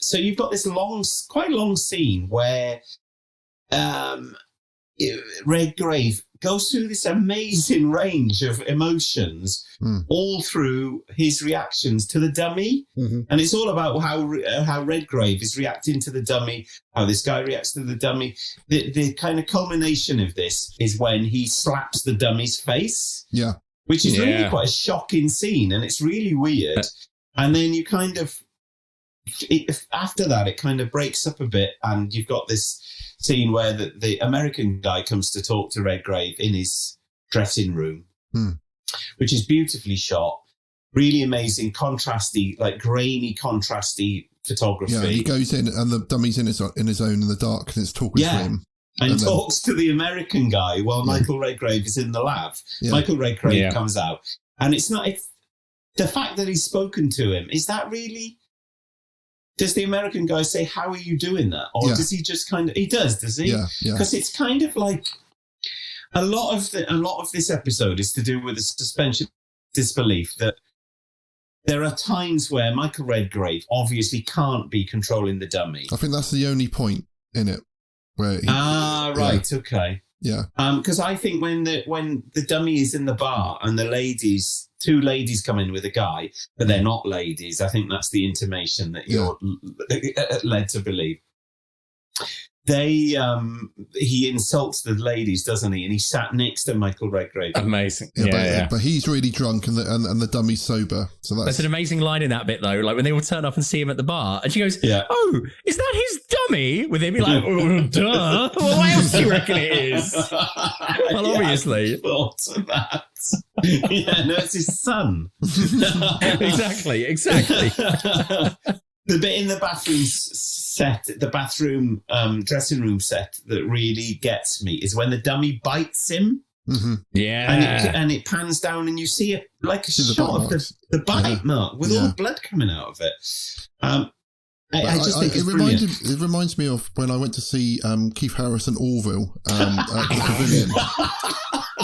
So you've got this quite long scene where Redgrave goes through this amazing range of emotions all through his reactions to the dummy. Mm-hmm. And it's all about how Redgrave is reacting to the dummy, how this guy reacts to the dummy. The kind of culmination of this is when he slaps the dummy's face. Yeah. Which is really quite a shocking scene, and it's really weird. And then you kind of... after that, it kind of breaks up a bit, and you've got this scene where the American guy comes to talk to Redgrave in his dressing room, which is beautifully shot, really amazing, contrasty, like grainy, contrasty photography. Yeah, he goes in, and the dummy's in his own in the dark, and it's talking to him. And talks to the American guy while Michael Redgrave is in the lab. Yeah. Michael Redgrave comes out, and it's the fact that he's spoken to him, is that really... Does the American guy say, how are you doing that? Or does he just kind of... He does he? Yeah. Because it's kind of like... A lot of this episode is to do with the suspension of disbelief, that there are times where Michael Redgrave obviously can't be controlling the dummy. I think that's the only point in it where... right, okay. Yeah. Because I think when the dummy is in the bar and two ladies come in with a guy, but they're not ladies, I think that's the intimation that you're led to believe. He insults the ladies, doesn't he? And he sat next to Michael Redgrave. Amazing. But he's really drunk and the dummy's sober. So that's an amazing line in that bit, though. Like when they all turn up and see him at the bar, and she goes, "Oh, is that his dummy?" With him, be like, "Oh, duh. Well, what else do you reckon it is?" Well, obviously. I thought of that. No, it's his son. Exactly. The bit in the bathroom set, the bathroom dressing room set that really gets me is when the dummy bites him. Mm-hmm. Yeah. And it pans down and you see a shot of the bite mark with all the blood coming out of it. I just think it's brilliant. It reminds me of when I went to see Keith Harris and Orville at the Pavilion.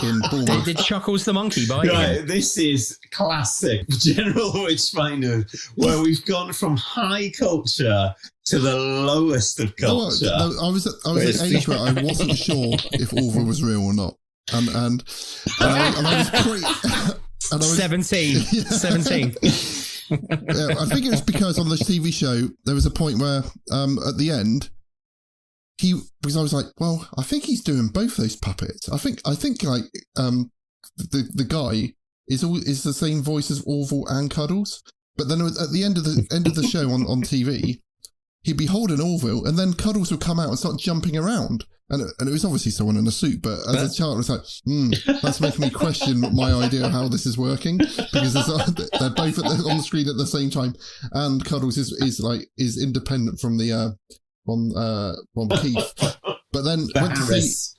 In Bournemouth. Did Chuckles the monkey bite him? This is classic General Witchfinder, where we've gone from high culture to the lowest of culture. No, I was at an age where I wasn't sure if Orville was real or not, and I was pretty. 17. Yeah, I think it was because on the TV show there was a point where at the end. Because I was like, well, I think he's doing both those puppets. I think like the guy is the same voice as Orville and Cuddles, but then at the end of the show on TV, he'd be holding Orville, and then Cuddles would come out and start jumping around, and it was obviously someone in a suit. But as a child, I was like, that's making me question my idea of how this is working, because they're both on the screen at the same time, and Cuddles is independent from the. From Keith, but then went Harris.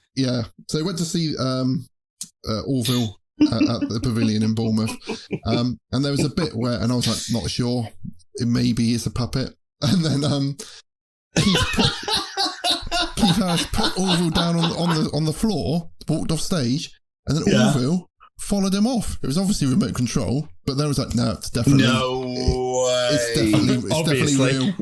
So went to see Orville at the Pavilion in Bournemouth, and there was a bit where, and I was like, not sure, it maybe is a puppet, and then Keith Harris put Orville down on the floor, walked off stage, and then Orville followed him off. It was obviously remote control, but then I was like, no, it's definitely it's definitely real.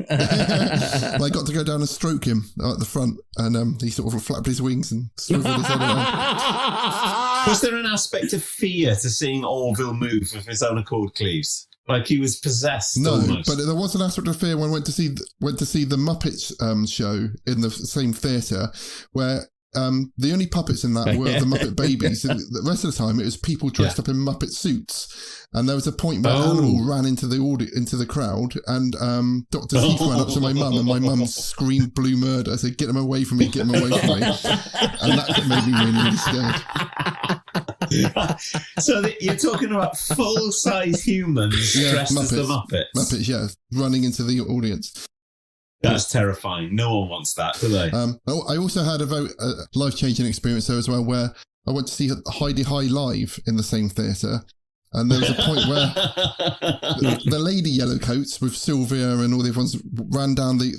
I got to go down and stroke him at the front, and he sort of flapped his wings and swiveled his head around. Was there an aspect of fear to seeing Orville move of his own accord, Cleves? Like he was possessed. No, almost. but there was an aspect of fear when I went to see the Muppets show in the same theatre, where the only puppets in that were the Muppet Babies. And the rest of the time, it was people dressed up in Muppet suits. And there was a point where an animal ran into the crowd, and Dr. Heath ran up to my mum, and my mum screamed blue murder. I said, "Get him away from me! Get him away from me!" And that made me really, really scared. So you're talking about full-size humans dressed as the Muppets. Muppets, yeah, running into the audience. That's terrifying. No one wants that, do they? I also had a very life-changing experience there as well, where I went to see Heidi High live in the same theatre. And there was a point where the lady Yellowcoats with Sylvia and all the other ones ran down the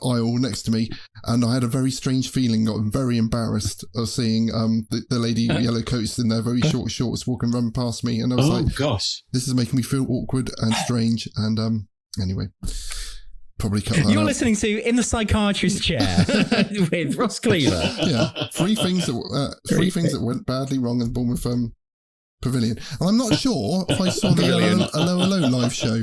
aisle next to me, and I had a very strange feeling. Got very embarrassed of seeing the lady Yellowcoats in their very short shorts walking run past me, and I was like, "Gosh, this is making me feel awkward and strange." And anyway. Probably cut that You're out. listening to In the Psychiatrist's Chair with Ross Cleaver. Yeah, three things that went badly wrong in Bournemouth Pavilion, and I'm not sure if I saw the Hello live show.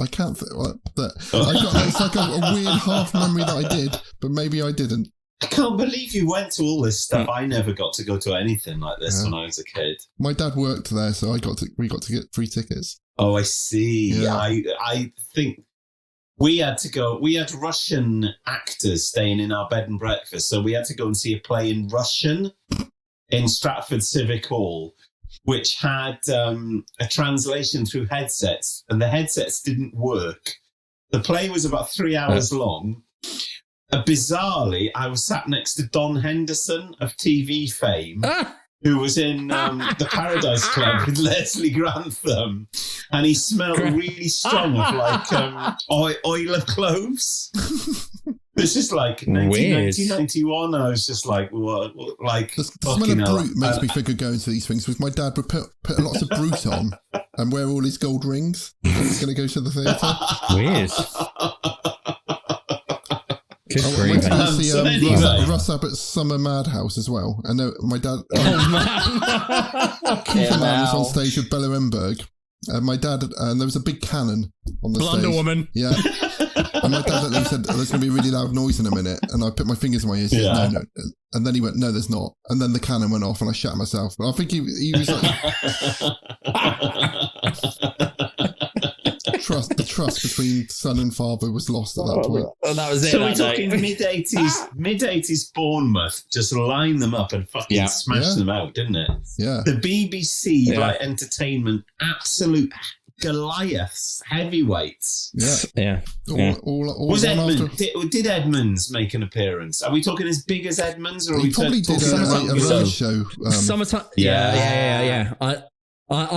I can't. I got it's like a weird half memory that I did, but maybe I didn't. I can't believe you went to all this stuff. I never got to go to anything like this when I was a kid. My dad worked there, so we got to get free tickets. Oh, I see. Yeah. I think. We had to go. We had Russian actors staying in our bed and breakfast, so we had to go and see a play in Russian in Stratford Civic Hall, which had a translation through headsets, and the headsets didn't work. The play was about 3 hours long. Bizarrely, I was sat next to Don Henderson of TV fame, who was in the Paradise Club with Leslie Grantham, and he smelled really strong of like oil of cloves. This is like 1991. I was just like, what? Like the smell of Brute makes me think of going to these things. Because my dad would put lots of Brute on and wear all his gold rings. He's going to go to the theatre. Weird. I went to see Russ Abbott's Summer Madhouse as well. I know my dad. Keith was on stage with Bella Emberg. My dad, and there was a big cannon on the stage. Blunder Woman. Yeah. And my dad said, "There's going to be a really loud noise in a minute." And I put my fingers in my ears. Yeah. No. And then he went, "No, there's not." And then the cannon went off, and I shat myself. But I think he was like. The trust between son and father was lost at that point. And that was it. So we're talking mid-80s Bournemouth just lined them up and fucking smashed them out, didn't it? Yeah. The BBC like entertainment, absolute Goliaths, heavyweights. Yeah. All was Edmund? Did Edmonds make an appearance? Are we talking as big as Edmonds, or are he we probably did a road show? Summertime. Yeah. I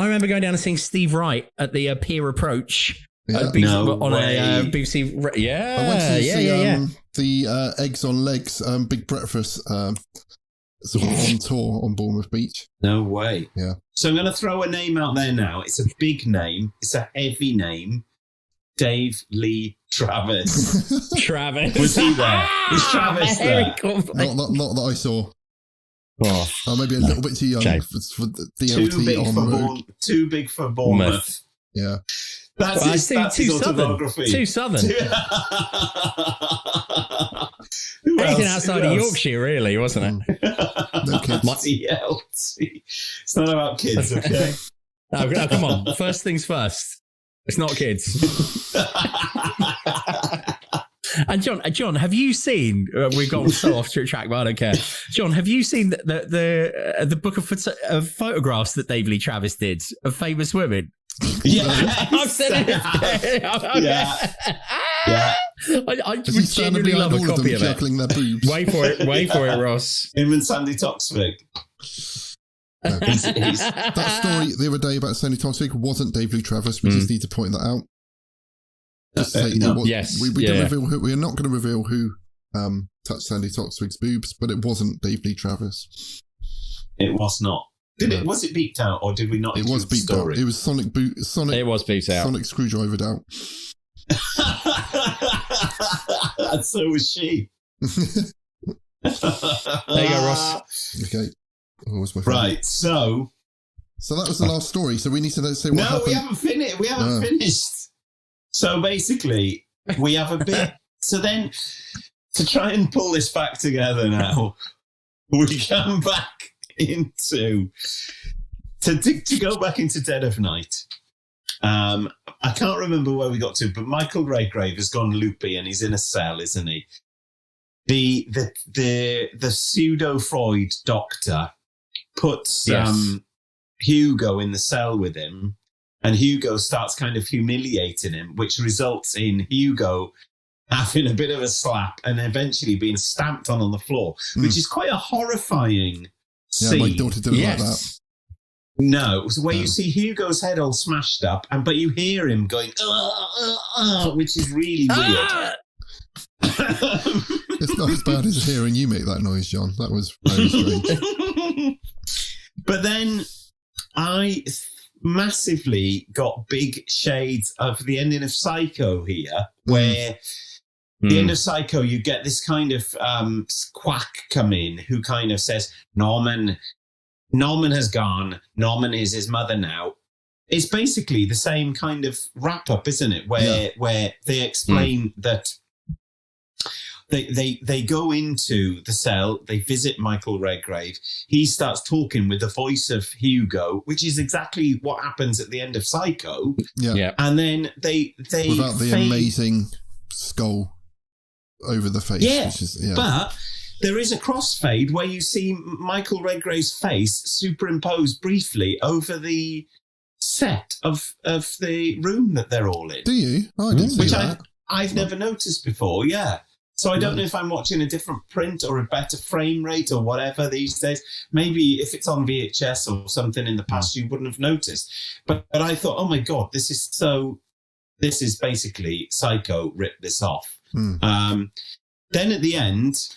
remember going down and seeing Steve Wright at the Peer Approach on a BBC. Yeah, I went to see the Eggs on Legs Big Breakfast sort of on tour on Bournemouth Beach. No way. Yeah. So I'm going to throw a name out there now. It's a big name. It's a heavy name. Dave Lee Travis. Travis. Was he there? Was Travis there? Not that I saw. Oh, maybe a little bit too young for the DLT on too big for Bournemouth. Yeah. That's his autobiography. Too southern. Anything outside of Yorkshire, really, wasn't it? No kids. TLT. It's not about kids, okay? No, come on. First things first. It's not kids. And John, have you seen? We've gone so off track, but I don't care. John, have you seen the book of photographs that Dave Lee Travis did of famous women? Yeah, I've said it. Yeah. I would genuinely love a copy of it. Their boobs. Wait for it, Ross. Him and Sandy Toksvig. No, that story the other day about Sandy Toksvig wasn't Dave Lee Travis. We just need to point that out. Just say, we don't reveal who. We are not going to reveal who touched Sandy Toksvig's boobs, but it wasn't Dave Lee Travis. It was not. Was it beeped out, or did we not? It was beeped out. It was Sonic. It was beeped out. Sonic screwdrivered out. And so was she. There you go, Ross. Okay. Right. So So that was the last story. So we need to say what happened. No, we haven't finished. We haven't finished. So basically, we have a bit. So then, to try and pull this back together now, we come back into to go back into Dead of Night. I can't remember where we got to, but Michael Redgrave has gone loopy and he's in a cell, isn't he? The pseudo Freud doctor puts Hugo in the cell with him, and Hugo starts kind of humiliating him, which results in Hugo having a bit of a slap and eventually being stamped on the floor, which is quite a horrifying scene. Yeah, my daughter didn't like that. No, it's where you see Hugo's head all smashed up, but you hear him going, which is really weird. It's not as bad as hearing you make that noise, John. That was very strange. But then I massively got big shades of the ending of Psycho here, where the end of Psycho, you get this kind of quack come in who kind of says, Norman has gone. Norman is his mother now. It's basically the same kind of wrap-up, isn't it? Where they explain that they go into the cell, they visit Michael Redgrave. He starts talking with the voice of Hugo, which is exactly what happens at the end of Psycho. Yeah. And then they without the amazing skull over the face. Yeah, which is, but there is a crossfade where you see Michael Redgrave's face superimposed briefly over the set of the room that they're all in. Do you? Oh, I didn't see that. I've never noticed before, yeah. So I don't know if I'm watching a different print or a better frame rate or whatever these days. Maybe if it's on VHS or something in the past, you wouldn't have noticed. But I thought, oh my God, this is basically Psycho ripped this off. Then at the end,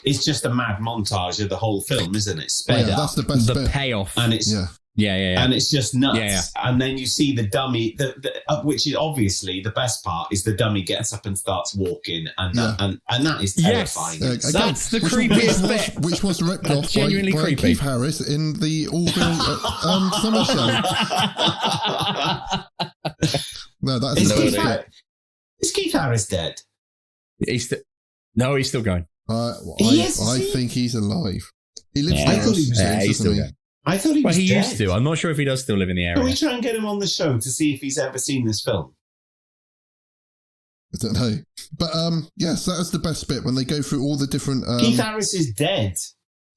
it's just a mad montage of the whole film, isn't it? Sped up. That's the best bit. Payoff. And it's and it's just nuts. Yeah. And then you see the dummy, which is obviously the best part, is the dummy gets up and starts walking, and that is terrifying. Yes, that's the creepiest bit. Which was ripped off genuinely by creepy. Keith Harris in the Orville summer show. No, that's the best bit. Is Keith Harris dead? He's still going. I think he's alive. He lives in he's still going. I thought he was dead. Used to. I'm not sure if he does still live in the area. Can we try and get him on the show to see if he's ever seen this film? I don't know. But yes, that's the best bit when they go through all the different... Keith Harris is dead.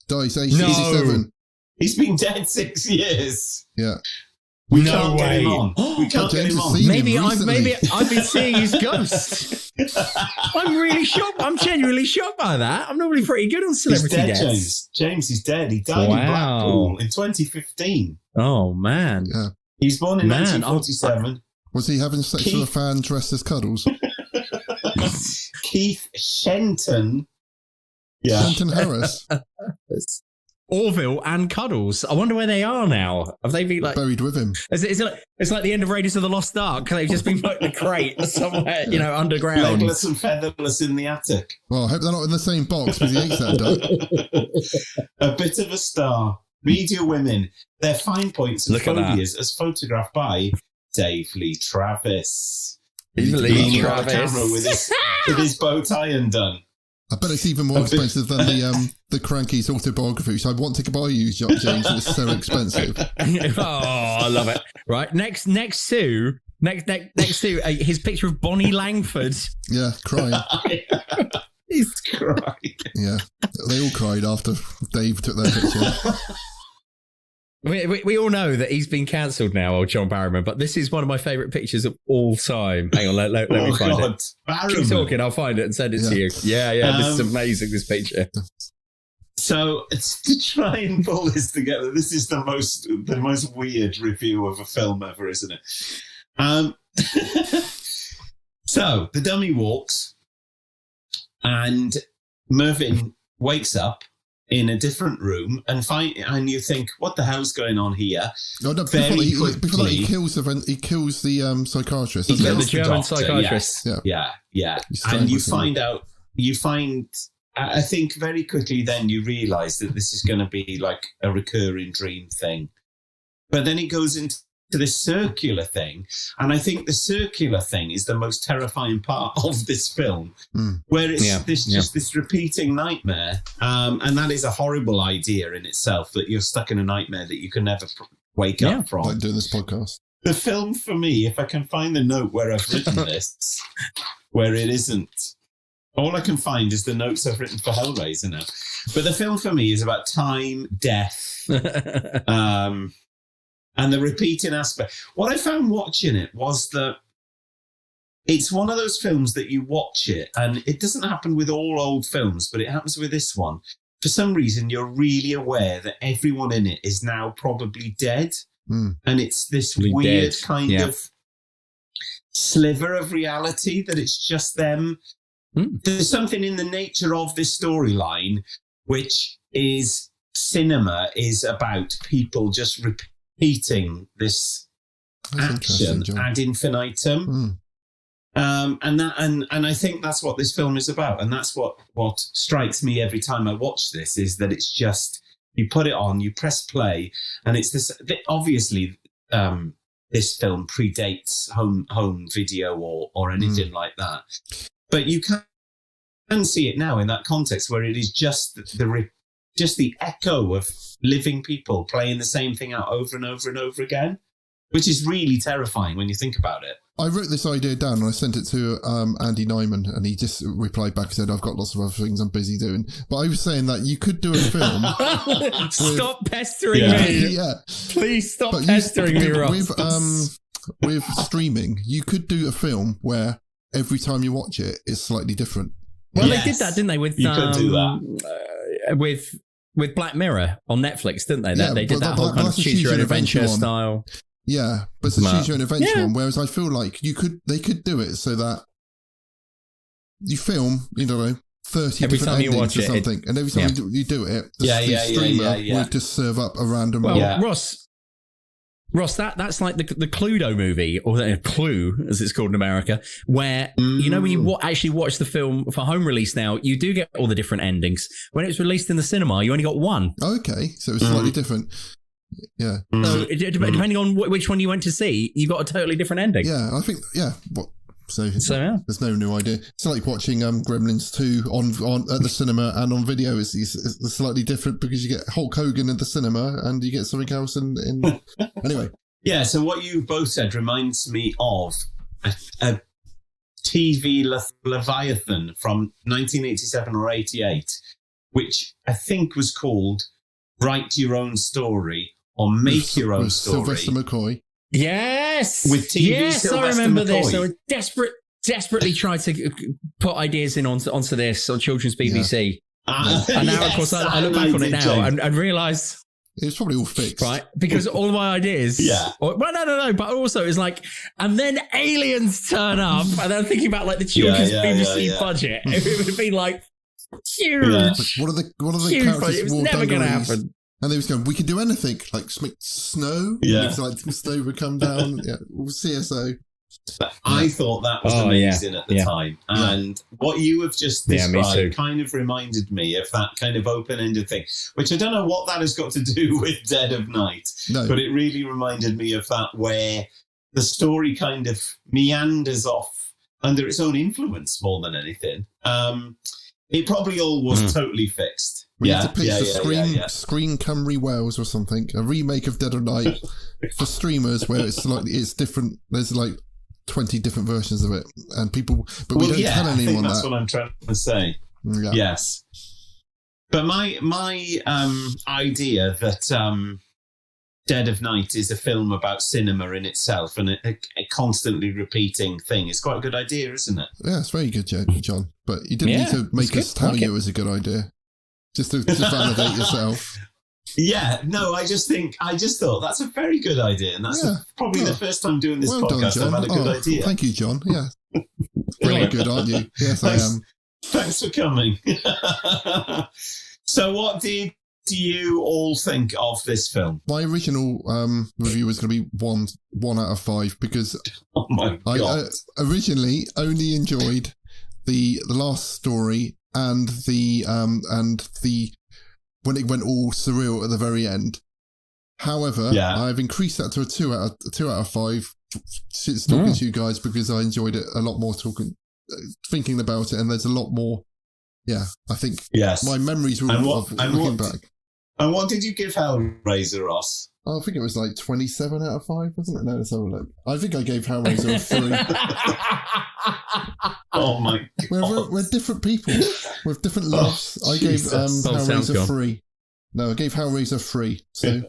Dies age 87. He's been dead 6 years. Yeah. We can't get him on. We can't get him on. Maybe I've been seeing his ghost. I'm really shocked. I'm genuinely shocked by that. I'm normally pretty good on celebrity deaths. James is dead. He died in Blackpool in 2015. Oh, man. Yeah. He was born in 1947. Was he having sex with a fan dressed as Cuddles? Keith Shenton. Yeah. Shenton Harris. Orville and Cuddles. I wonder where they are now. Have they been buried with him? It's like the end of Raiders of the Lost Ark. They've just been put in a crate somewhere, underground. Legless and featherless in the attic. Well, I hope they're not in the same box because he ate that duck. A bit of a star. Media women. Their fine points and phobias as photographed by Dave Lee Travis. Lee Travis. Camera with his bow tie undone. I bet it's even more expensive than the Cranky's autobiography, which I want to buy you, James. It's so expensive. Oh, I love it. Right, next to his picture of Bonnie Langford. Yeah, crying. He's crying. Yeah, they all cried after Dave took their picture. We all know that he's been cancelled now, old John Barrowman, but this is one of my favourite pictures of all time. Hang on, let me find it. Barrowman. Keep talking, I'll find it and send it to you. Yeah, this is amazing, this picture. So, to try and pull this together, this is the most weird review of a film ever, isn't it? So, the dummy walks, and Mervyn wakes up in a different room and you think, what the hell's going on here? No, before that, he kills the psychiatrist. The German psychiatrist. Yeah. And you find, I think very quickly then you realise that this is going to be like a recurring dream thing. But then it goes into this circular thing. And I think the circular thing is the most terrifying part of this film, where it's just this repeating nightmare. And that is a horrible idea in itself, that you're stuck in a nightmare that you can never wake up from. Like doing this podcast. The film for me, if I can find the note where I've written this, where it isn't, all I can find is the notes I've written for Hellraiser now. But the film for me is about time, death, and the repeating aspect. What I found watching it was that it's one of those films that you watch it, and it doesn't happen with all old films, but it happens with this one. For some reason, you're really aware that everyone in it is now probably dead. And it's this weird kind of sliver of reality that it's just them. There's something in the nature of this storyline, which is cinema is about people just repeating this action ad infinitum. And I think that's what this film is about. And that's what strikes me every time I watch this, is that it's just, you put it on, you press play, and it's this. Obviously, this film predates home video or anything like that. But you can see it now in that context, where it is just the echo of living people playing the same thing out over and over and over again, which is really terrifying when you think about it. I wrote this idea down and I sent it to Andy Nyman, and he just replied back and said, I've got lots of other things I'm busy doing. But I was saying that you could do a film. Stop pestering me. Yeah. Please stop pestering me, Ross. With streaming, you could do a film where every time you watch it, it's slightly different. Well, they did that, didn't they? You could do that. With Black Mirror on Netflix, didn't they? They did that whole kind of choose your own adventure style. Yeah, but it's a choose your own adventure one. Whereas I feel like they could do it so that you film, 30 every different time you endings watch or it, something, and every time you do it, the streamer would just serve up a random. Well, Ross, that's like the Cluedo movie, or Clue as it's called in America, where when you actually watch the film for home release now, you do get all the different endings. When it was released in the cinema, you only got one. Okay, so it's slightly different. Yeah. So depending on which one you went to see, you got a totally different ending. Yeah, I think. Yeah. So there's no new idea. It's like watching Gremlins 2 on at the cinema and on video. It's slightly different because you get Hulk Hogan in the cinema and you get something else in anyway. Yeah. So what you both said reminds me of a TV Leviathan from 1987 or 88, which I think was called Write Your Own Story or Make Your Own Story. Sylvester McCoy. Yes. With TV. Yes, Sylvester I remember McCoy. this. So desperately tried to put ideas onto this on children's BBC. And now, of course, I look back on it now and realise it was probably all fixed. Right? Because all of my ideas... Yeah. No. But also it's like... And then aliens turn up. And I'm thinking about like the children's BBC budget. It would have been like huge. Yeah. What are the huge characters? budget. It was never going to happen. And they was going, we could do anything, like make snow. Yeah. It's like snow would come down. Yeah, CSO. I thought that was amazing at the time. And what you have just described kind of reminded me of that kind of open-ended thing, which I don't know what that has got to do with Dead of Night, but it really reminded me of that, where the story kind of meanders off under its own influence more than anything. It probably all was totally fixed. We need to pitch Screen Cymru Wales or something, a remake of Dead of Night for streamers where it's different. There's like 20 different versions of it, and people, but we don't tell anyone that's what I'm trying to say. Yeah. Yes, but my idea that Dead of Night is a film about cinema in itself and a constantly repeating thing is quite a good idea, isn't it? Yeah, it's very good, John. But you didn't need to make us tell you it was a good idea. Just to validate yourself. Yeah, no, I just thought that's a very good idea, and that's probably the first time doing this podcast done, I've had a good idea. Thank you, John. Yeah, very good, aren't you? Yes, I am. Thanks for coming. So, what did you all think of this film? My original review was going to be 1 out of 5 because oh my God. I originally only enjoyed the last story and the when it went all surreal at the very end. However, I've increased that to a 2 out of 5 since talking to you guys, because I enjoyed it a lot more thinking about it, and there's a lot more. Yeah, I think my memories were looking back. And what did you give Hellraiser, Ross? I think it was like 27 out of 5, wasn't it? No, let's have a look. I think I gave Hellraiser a 3. Oh my God. We're different people with different loves. I gave Hellraiser 3. No, I gave Hellraiser 3. So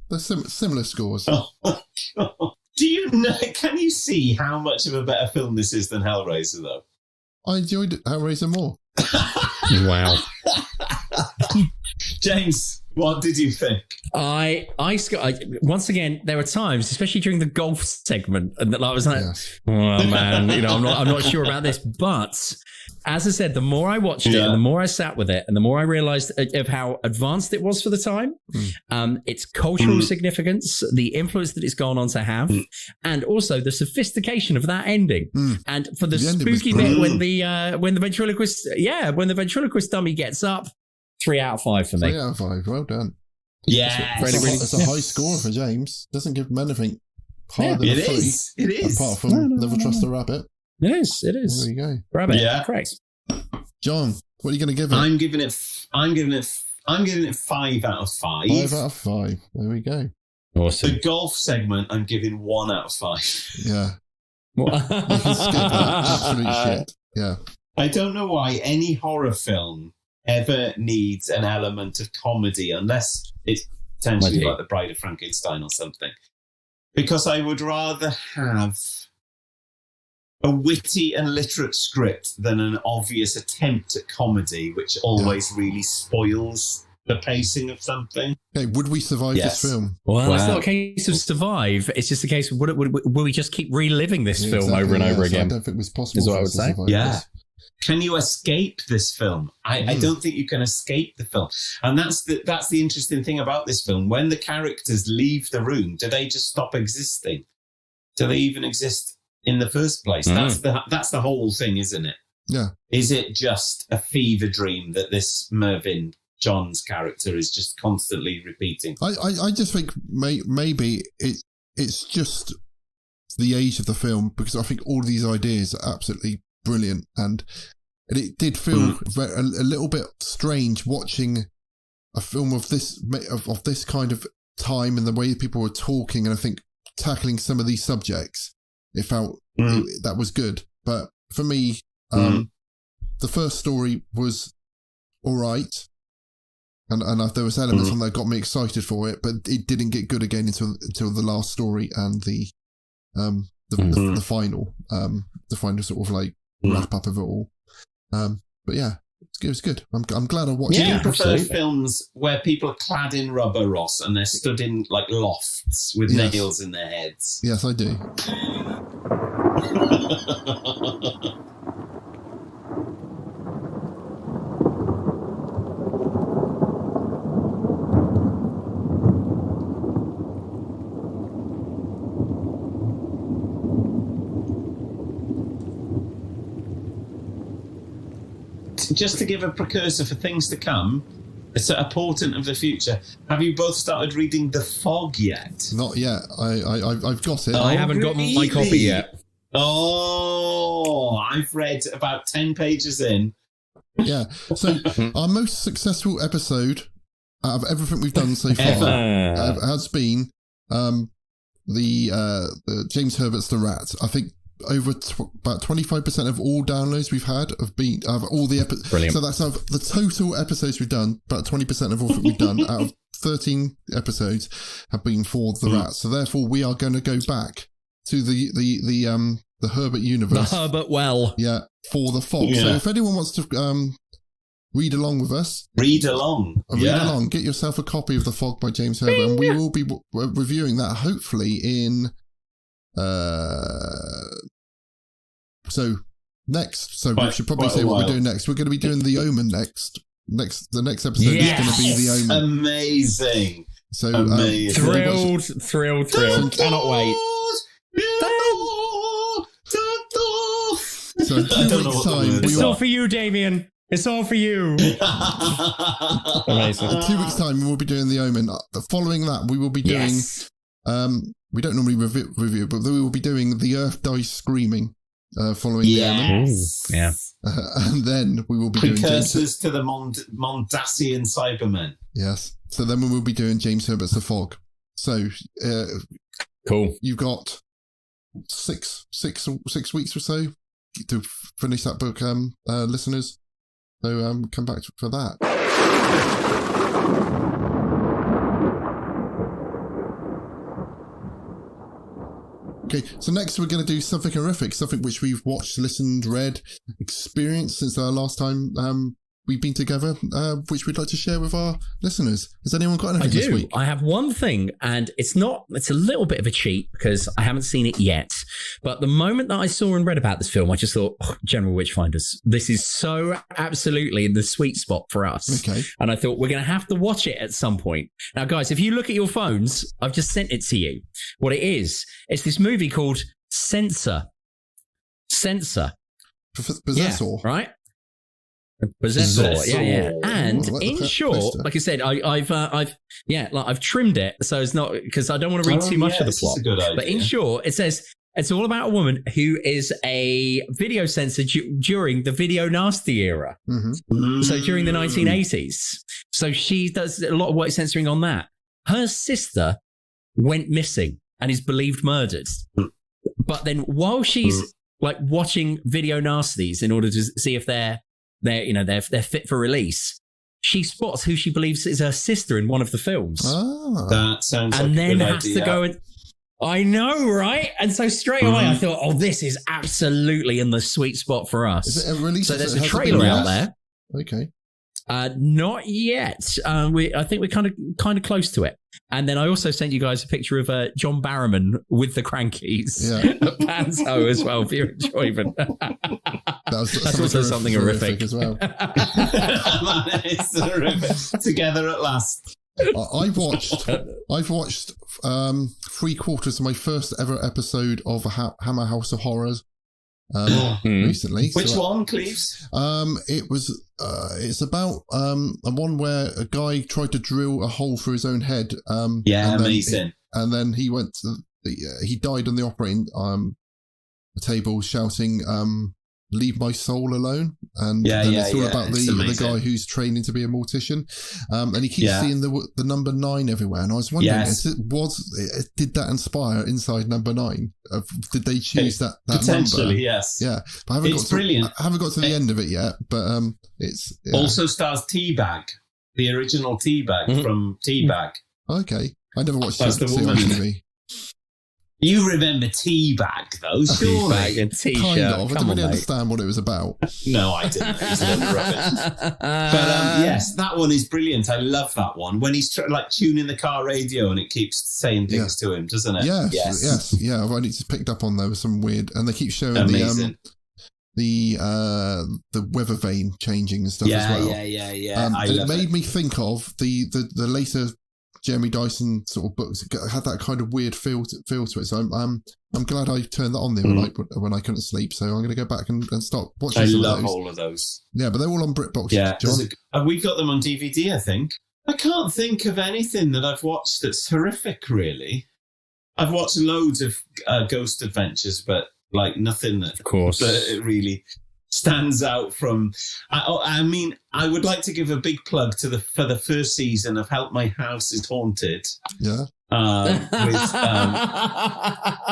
they're similar scores. Oh my God. Do you know? Can you see how much of a better film this is than Hellraiser, though? I enjoyed Hellraiser more. Wow. James, what did you think? I once again, there were times, especially during the golf segment, and that I was like, oh man, I'm not sure about this. But as I said, the more I watched it, and the more I sat with it, and the more I realized of how advanced it was for the time, its cultural significance, the influence that it's gone on to have, and also the sophistication of that ending. And for the spooky bit when the ventriloquist dummy gets up, 3 out of 5 for me. 3 out of 5. Well done. Yeah, it's a high score for James. Doesn't give him anything higher than a 3. It is. Apart from Never Trust a Rabbit. It is. There you go. Rabbit. Yeah, correct. John, what are you going to give it? I'm giving it 5 out of 5. 5 out of 5. There we go. Awesome. The golf segment, I'm giving 1 out of 5. Yeah. You can skip that. Absolute shit. Yeah. I don't know why any horror film ever needs an element of comedy, unless it's potentially like The Bride of Frankenstein or something. Because I would rather have a witty and literate script than an obvious attempt at comedy, which always really spoils the pacing of something. Okay, would we survive this film? Well, it's not a case of survive. It's just a case of will we just keep reliving this film over and over again? I don't think it was possible. Is what I would say. Yeah. Can you escape this film? I don't think you can escape the film. And that's the interesting thing about this film. When the characters leave the room, do they just stop existing? Do they even exist in the first place? That's the whole thing, isn't it? Yeah. Is it just a fever dream that this Mervyn John's character is just constantly repeating? I just think maybe it's just the age of the film, because I think all these ideas are absolutely brilliant, and it did feel a little bit strange watching a film of this kind of time and the way people were talking, and I think tackling some of these subjects, it felt that was good. But for me, the first story was all right, and there was elements on that got me excited for it, but it didn't get good again until the last story and the final sort of like wrap up of it all. But yeah, it was good. I'm glad I watched it. Do you prefer films where people are clad in rubber, Ross, and they're stood in like lofts with nails in their heads? Yes, I do. Just to give a precursor for things to come, it's a portent of the future. Have you both started reading The Fog yet? Not yet. I've got it. I haven't got my copy yet. Oh, I've read about 10 pages in. Yeah. So our most successful episode out of everything we've done so far has been the James Herbert's The Rat. I think over about 25% of all downloads we've had have been of all the episodes. Brilliant. So that's of the total episodes we've done. About 20% of all that we've done out of 13 episodes have been for The Rat. So therefore, we are going to go back to the Herbert universe. The Herbert well. Yeah, for The Fog. Yeah. So if anyone wants to read along with us, read along. Get yourself a copy of The Fog by James Herbert, and we will be reviewing that hopefully in. So we should probably say what we're doing next. We're going to be doing The Omen next. The next episode is going to be The Omen. Amazing. So thrilled. Cannot wait. So 2 weeks time. It's all for you, Damien. It's all for you. Amazing. In 2 weeks' time, we'll be doing The Omen. Following that, we will be doing... Yes. We don't normally review, but we will be doing The Earth Dies Screaming following The Omen. Yeah. And then we will be doing... Precursors to the Mondasian Cybermen. Yes. So then we will be doing James Herbert's The Fog. So... cool. You've got six weeks or so to finish that book, listeners. So come back for that. Okay, so next we're going to do something horrific, something which we've watched, listened, read, experienced since our last time we've been together, which we'd like to share with our listeners. Has anyone got anything this week? I have one thing, and it's a little bit of a cheat because I haven't seen it yet. But the moment that I saw and read about this film, I just thought, General Witchfinders, this is so absolutely in the sweet spot for us. Okay. And I thought we're going to have to watch it at some point. Now, guys, if you look at your phones, I've just sent it to you. What it is, it's this movie called Censor. Possessor. Yeah, right? Possessor. Yeah. And in short, like I said, I've trimmed it, so it's not because I don't want to read too much of the plot. But in short, it says it's all about a woman who is a video censor during the video nasty era. Mm-hmm. So during the 1980s. So she does a lot of work censoring on that. Her sister went missing and is believed murdered. But then while she's like watching video nasties in order to see if they're fit for release, she spots who she believes is her sister in one of the films. That sounds and like then a good has idea. to go and I know, right? And so straight away I thought, this is absolutely in the sweet spot for us. Is it a release? So there's a trailer out there. Okay. Not yet. I think we're kind of close to it. And then I also sent you guys a picture of John Barrowman with the Crankies at Panto as well for your enjoyment. That's also something horrific as well. That is horrific. Together at last. I've watched 3/4 of my first ever episode of Hammer House of Horrors recently. Which one, Cleves? It's about a one where a guy tried to drill a hole through his own head. Amazing. And then he went to he died on the operating table shouting, "Leave my soul alone." And then it's all about the guy who's training to be a mortician. And he keeps seeing the number 9 everywhere. And I was wondering, did that inspire Inside Number 9? Did they choose that potentially number? Yes. Yeah. But It's brilliant. I haven't got to the end of it yet, but it's... Yeah. Also stars Teabag, the original Teabag from Teabag. Okay. I never watched That's the woman. TV. You remember Teabag, though, surely? Teabag and T-shirt. Kind of. I didn't really mate. understand what it was about. No, I didn't. It was a load of rubbish. But yes, that one is brilliant. I love that one. When he's tuning the car radio and it keeps saying things to him, doesn't it? Yes. Yeah, I've only just picked up on there was some weird... And they keep showing the weather vane changing and stuff as well. Yeah. It made me think of the later Jeremy Dyson sort of books. It had that kind of weird feel to it. So I'm glad I turned that on the other night when I couldn't sleep. So I'm going to go back and start watching. I love all of those. Yeah, but they're all on BritBox. Yeah, John. We've got them on DVD. I think I can't think of anything that I've watched that's horrific. Really, I've watched loads of Ghost Adventures, but like nothing that, of course, that really stands out from. I mean, I would like to give a big plug for the first season of Help My House Is Haunted. Yeah. With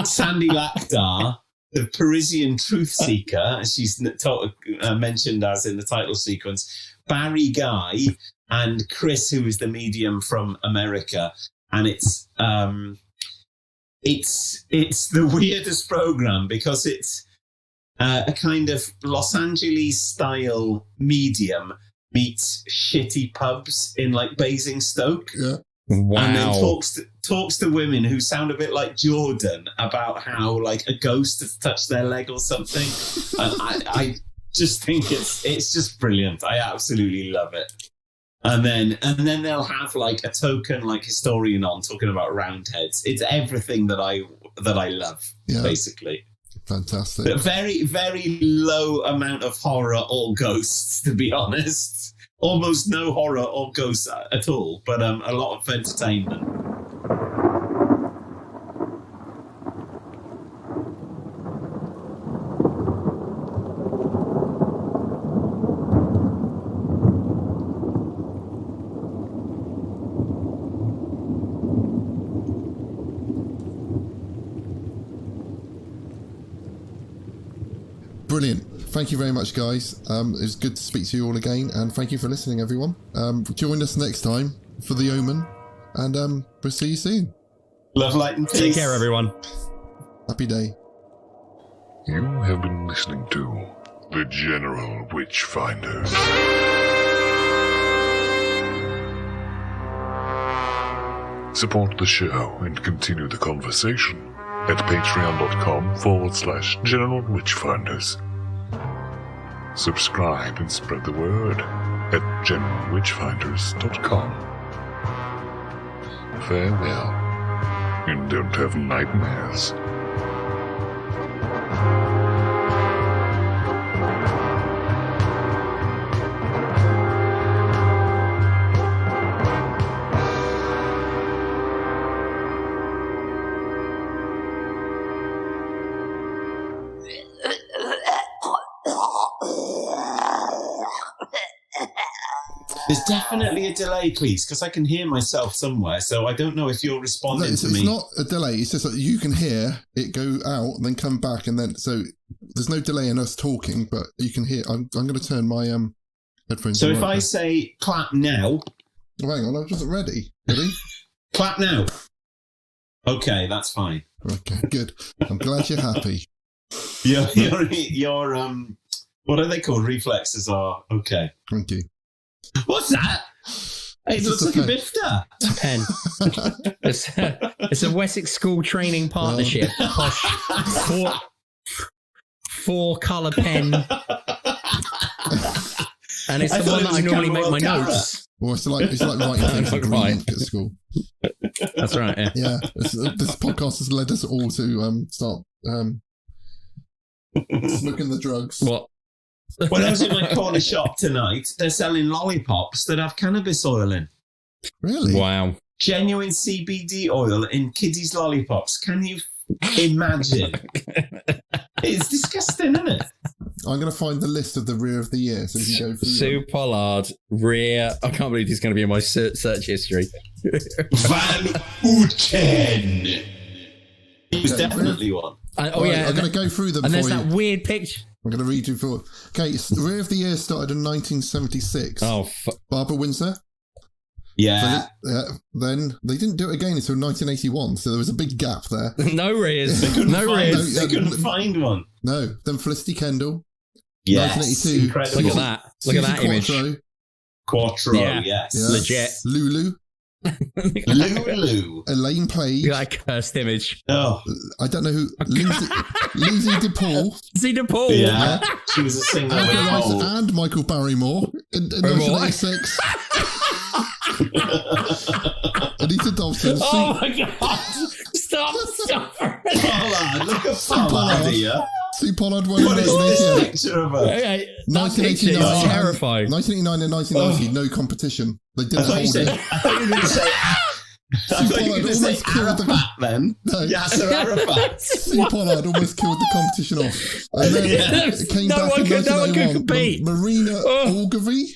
Sandy Lakdar, the Parisian truth seeker, as she's mentioned as in the title sequence, Barry Guy, and Chris, who is the medium from America, and it's the weirdest program because it's a kind of Los Angeles style medium meets shitty pubs in like Basingstoke. Yeah. Wow. And then talks to women who sound a bit like Jordan about how like a ghost has touched their leg or something. And I just think it's just brilliant. I absolutely love it. And then they'll have like a token like historian on talking about Roundheads. It's everything that I love, basically. Fantastic. A very, very low amount of horror or ghosts, to be honest. Almost no horror or ghosts at all, but a lot of entertainment. Brilliant. Thank you very much, guys. It was good to speak to you all again, and thank you for listening, everyone. Join us next time for The Omen, and we'll see you soon. Love, light, and peace. Take care, everyone. Happy day. You have been listening to The General Witchfinders. Support the show and continue the conversation at patreon.com/General Witchfinders. Subscribe and spread the word at generalwitchfinders.com. Farewell, and don't have nightmares. There's definitely a delay, please, because I can hear myself somewhere, so I don't know if you're responding to me. It's not a delay. It's just that you can hear it go out and then come back, and then so there's no delay in us talking, but you can hear. I'm going to turn my headphones. So if I say clap now, oh, hang on, I wasn't ready. Ready? Clap now. Okay, that's fine. Okay, good. I'm glad you're happy. Your what are they called? Reflexes are okay. Thank you. What's that? It looks like a bifter. It's a pen. It's a Wessex School Training Partnership. Four colour pen. And it's the one that I normally make my notes. Well, it's like writing things like green at school. That's right, yeah. Yeah, this podcast has led us all to start smoking the drugs. What? When I was in my corner shop tonight, they're selling lollipops that have cannabis oil in. Really? Wow. Genuine CBD oil in kiddies' lollipops. Can you imagine? It's disgusting, isn't it? I'm going to find the list of the rear of the year so you can go through Sue Pollard, rear. I can't believe he's going to be in my search history. Van Uten. He was definitely one. I'm going to go through them and for there's you. that weird picture. I'm going to read you through. Okay, rear of the year started in 1976. Oh, Barbara Windsor. Yeah. So then they didn't do it again until 1981, so there was a big gap there. No rears. They couldn't find one. No. Then Felicity Kendall. Yes. 1982. Incredible. Look at that. Look at that image. Quattro. Quattro, yes. Legit. Lulu. Lulu. Elaine Paige. Look at that cursed image. Oh. I don't know who. Lucy DePaul. Lucy DePaul. Yeah. She was a singer. And Michael Barrymore in 1986. Anita Dobson. Oh my god! Stop! Pollard, look at Pollard here. Sue Pollard won What in is this 1988. picture of her? Okay, 1989. That's terrifying. 1989 and 1990, no competition. They didn't hold it. I thought you were going to say. I thought you were going to say Arafat then. No. Yasser Arafat. Sue Pollard almost killed the competition off. And then it came No back one in could 1991. compete. Marina Ogilvie.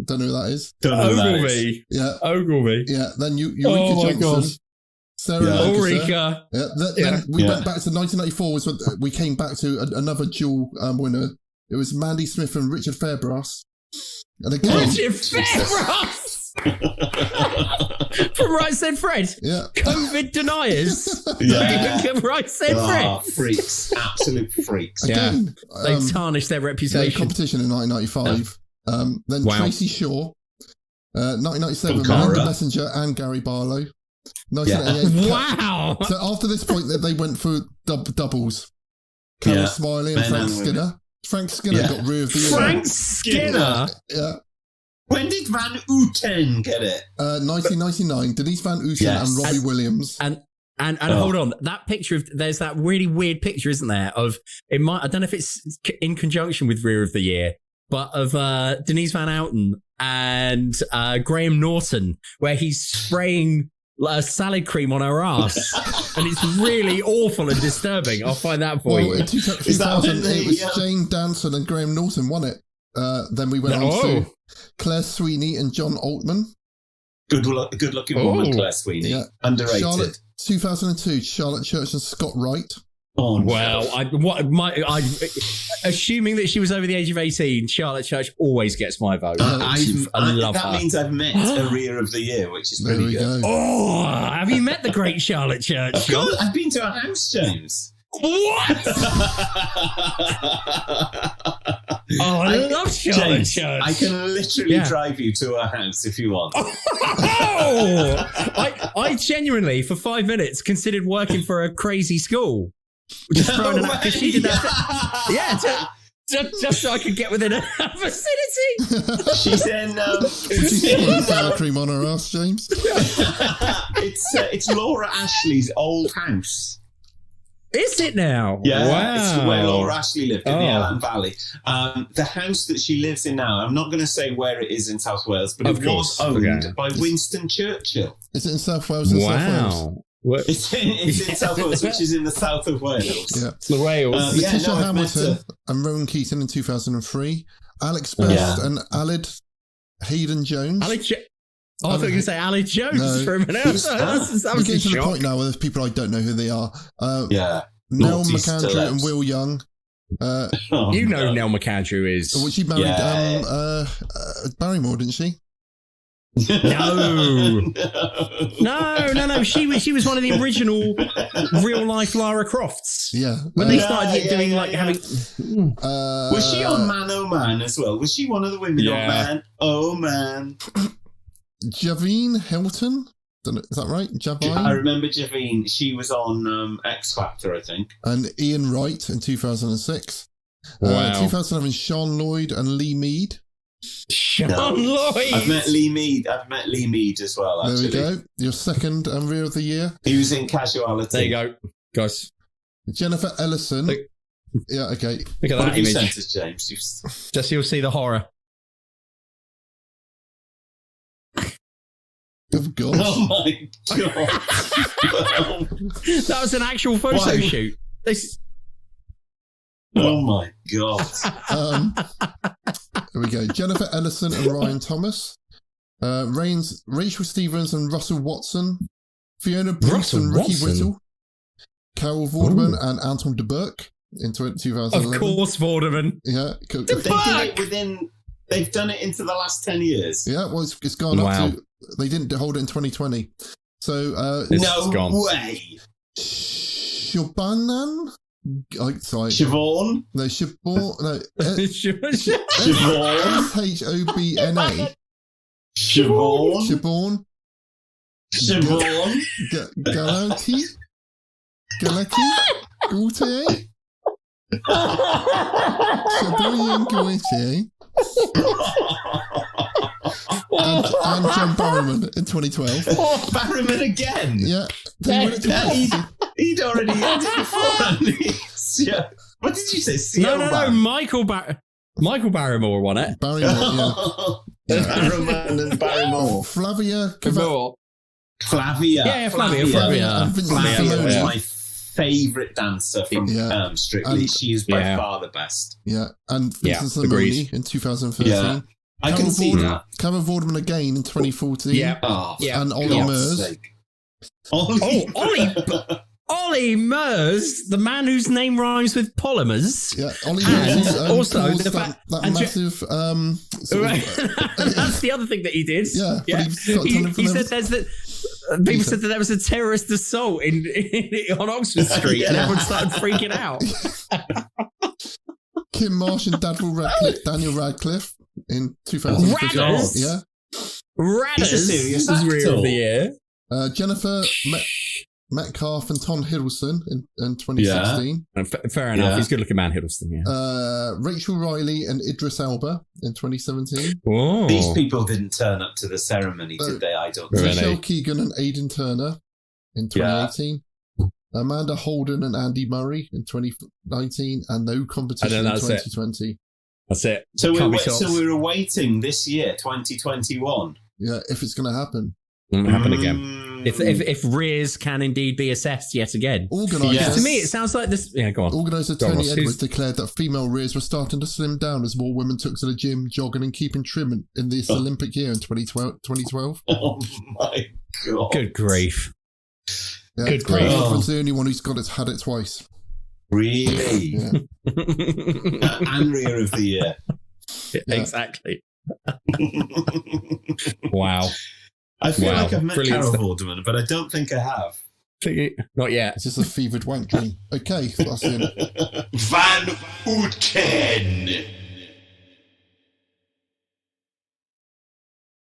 Don't know who that is. Don't know who that is. Ogilvie. Yeah. Ogilvie. Yeah. Then Eureka Oh my Johnson. God. Sarah Yeah. Lancashire. Ulrika. Yeah, then we went back to 1994. Was when we came back to another dual winner. It was Mandy Smith and Richard Fairbrass. And again, Richard Fairbrass! From Right Said Fred. Yeah. COVID deniers. Yeah. Right Said Fred. Oh, freaks. Absolute freaks. Again, They tarnished their reputation. competition in 1995. Then Wow. Tracy Shaw. 1997, From Cara. Melinda Messenger and Gary Barlow. 1988. Wow. So after this point, they went for doubles. Carol Smiley and Men Frank and Skinner. women. Frank Skinner got rear of the year. Frank Skinner. Yeah. When did Van Uten get it? 1999. Denise Van Outen Yes. and Robbie Williams. And And hold on, that picture there's that really weird picture, isn't there? I don't know if it's in conjunction with Rear of the Year, but of Denise Van Outen and Graham Norton, where he's spraying salad cream on her ass, and it's really awful and disturbing. I'll find that for you. In 2000, it was Jane Danson and Graham Norton won it. Then we went on to Claire Sweeney and John Altman. Good-looking woman, Claire Sweeney. Yeah. Underrated. 2002, Charlotte Church and Scott Wright. Oh, no. Well, assuming that she was over the age of 18, Charlotte Church always gets my vote. I love her. That means I've met a Rear of the Year, which is pretty good. Oh, have you met the great Charlotte Church? Of course, I've been to her house, James. What? I love Charlotte Church. I can literally drive you to her house if you want. I genuinely, for 5 minutes, considered working for a crazy school. Just throwing it out because she did that. Just so I could get within a vicinity. She's in. She's sour cream on her ass, James. It's Laura Ashley's old house. Is it now? Yeah, wow. It's where Laura Ashley lived in the Elan Valley. The house that she lives in now, I'm not going to say where it is in South Wales, but it was owned by Winston Churchill. Is it in South Wales? South Wales? It's in South Wales, which is in the south of Wales. Yeah. The Wales. Letitia Hamilton and Rowan Keaton in 2003. Alex Best and Alid Hayden Jones. I thought you were going to say Alid Jones for a minute. That was getting to the point now where there's people I don't know who they are. Nell Naughty McAndrew stilettos. and Will Young. You know who Nell McAndrew is. Well, she married Barrymore, didn't she? No. She was one of the original real life Lara Crofts. Yeah. When they started doing having. Was she on Man Oh Man as well? Was she one of the women on Man Oh Man? Javine Hilton. Is that right? Javine? I remember Javine. She was on X Factor, I think. And Ian Wright in 2006. Wow. 2011, Sean Lloyd and Lee Mead. Sean Lloyd. I've met Lee Mead as well, actually. There we go. Your second Rear of the Year. He was in Casualty. There you go, guys. Jennifer Ellison. Yeah, okay. Look at that image. James. Just so you'll see the horror. Oh, gosh. Oh, my God. That was an actual photo shoot. Oh, my God. Here we go. Jennifer Ellison and Ryan Thomas. Rachel Stevens and Russell Watson. Fiona Bruce and Ricky Whittle. Carol Vorderman and Anton de Burke in 2011. Of course, Vorderman. Yeah. They've done it into the last 10 years. Yeah, well, it's gone up to... They didn't hold it in 2020. So... no way. Shabanan? Sorry. Siobhan? No, Siobhan. No. Siobhan? Shobna. Siobhan? Siobhan? Galati? Gautier? Siobhan Gautier? and John Barrowman in 2012. Oh, Barrowman again? Yeah. He'd already had it before. What did you say? No. Michael Barrymore won it. Barrymore, yeah. Barrowman and Barrymore. Flavia. Flavia. Yeah, Flavia. Flavia was my favourite dancer from Strictly. She is by far the best. Yeah, and Vincent Simoni in 2013. Yeah. I can see that. Cameron Vorderman again in 2014. Yeah. And Ollie Mers. Ollie Mers, the man whose name rhymes with polymers. Yeah, Ollie Mers. Also, that massive. That's the other thing that he did. Yeah. He said people said that there was a terrorist assault on Oxford Street, and everyone started freaking out. Kim Marsh and Daniel Radcliffe in 2015. Radders? Yeah. Radders is Rear of the Year. Jennifer Metcalf and Tom Hiddleston in 2016. Yeah. Fair enough. He's a good-looking man, Hiddleston, Rachel Riley and Idris Elba in 2017. Whoa. These people didn't turn up to the ceremony, did they? I don't think. Michelle Keegan and Aidan Turner. in 2018. Amanda Holden and Andy Murray in 2019, and no competition in 2020. That's it. So we're awaiting this year, 2021. Yeah, if it's going to happen. Happen again. If rears can indeed be assessed yet again. Organisers, to me, it sounds like this. Yeah, go on. Organiser Tony Edwards declared that female rears were starting to slim down as more women took to the gym, jogging and keeping trim in this Olympic year in 2012. Oh my God. Good grief. Yeah, Good grief. Edwards the only one who's had it twice. Really? Yeah. And rear of the year. Yeah. Exactly. Wow. I feel like I've met Carol Vorderman, but I don't think I have. Not yet. It's just a fevered wank dream. Okay, that's it. Van Houten.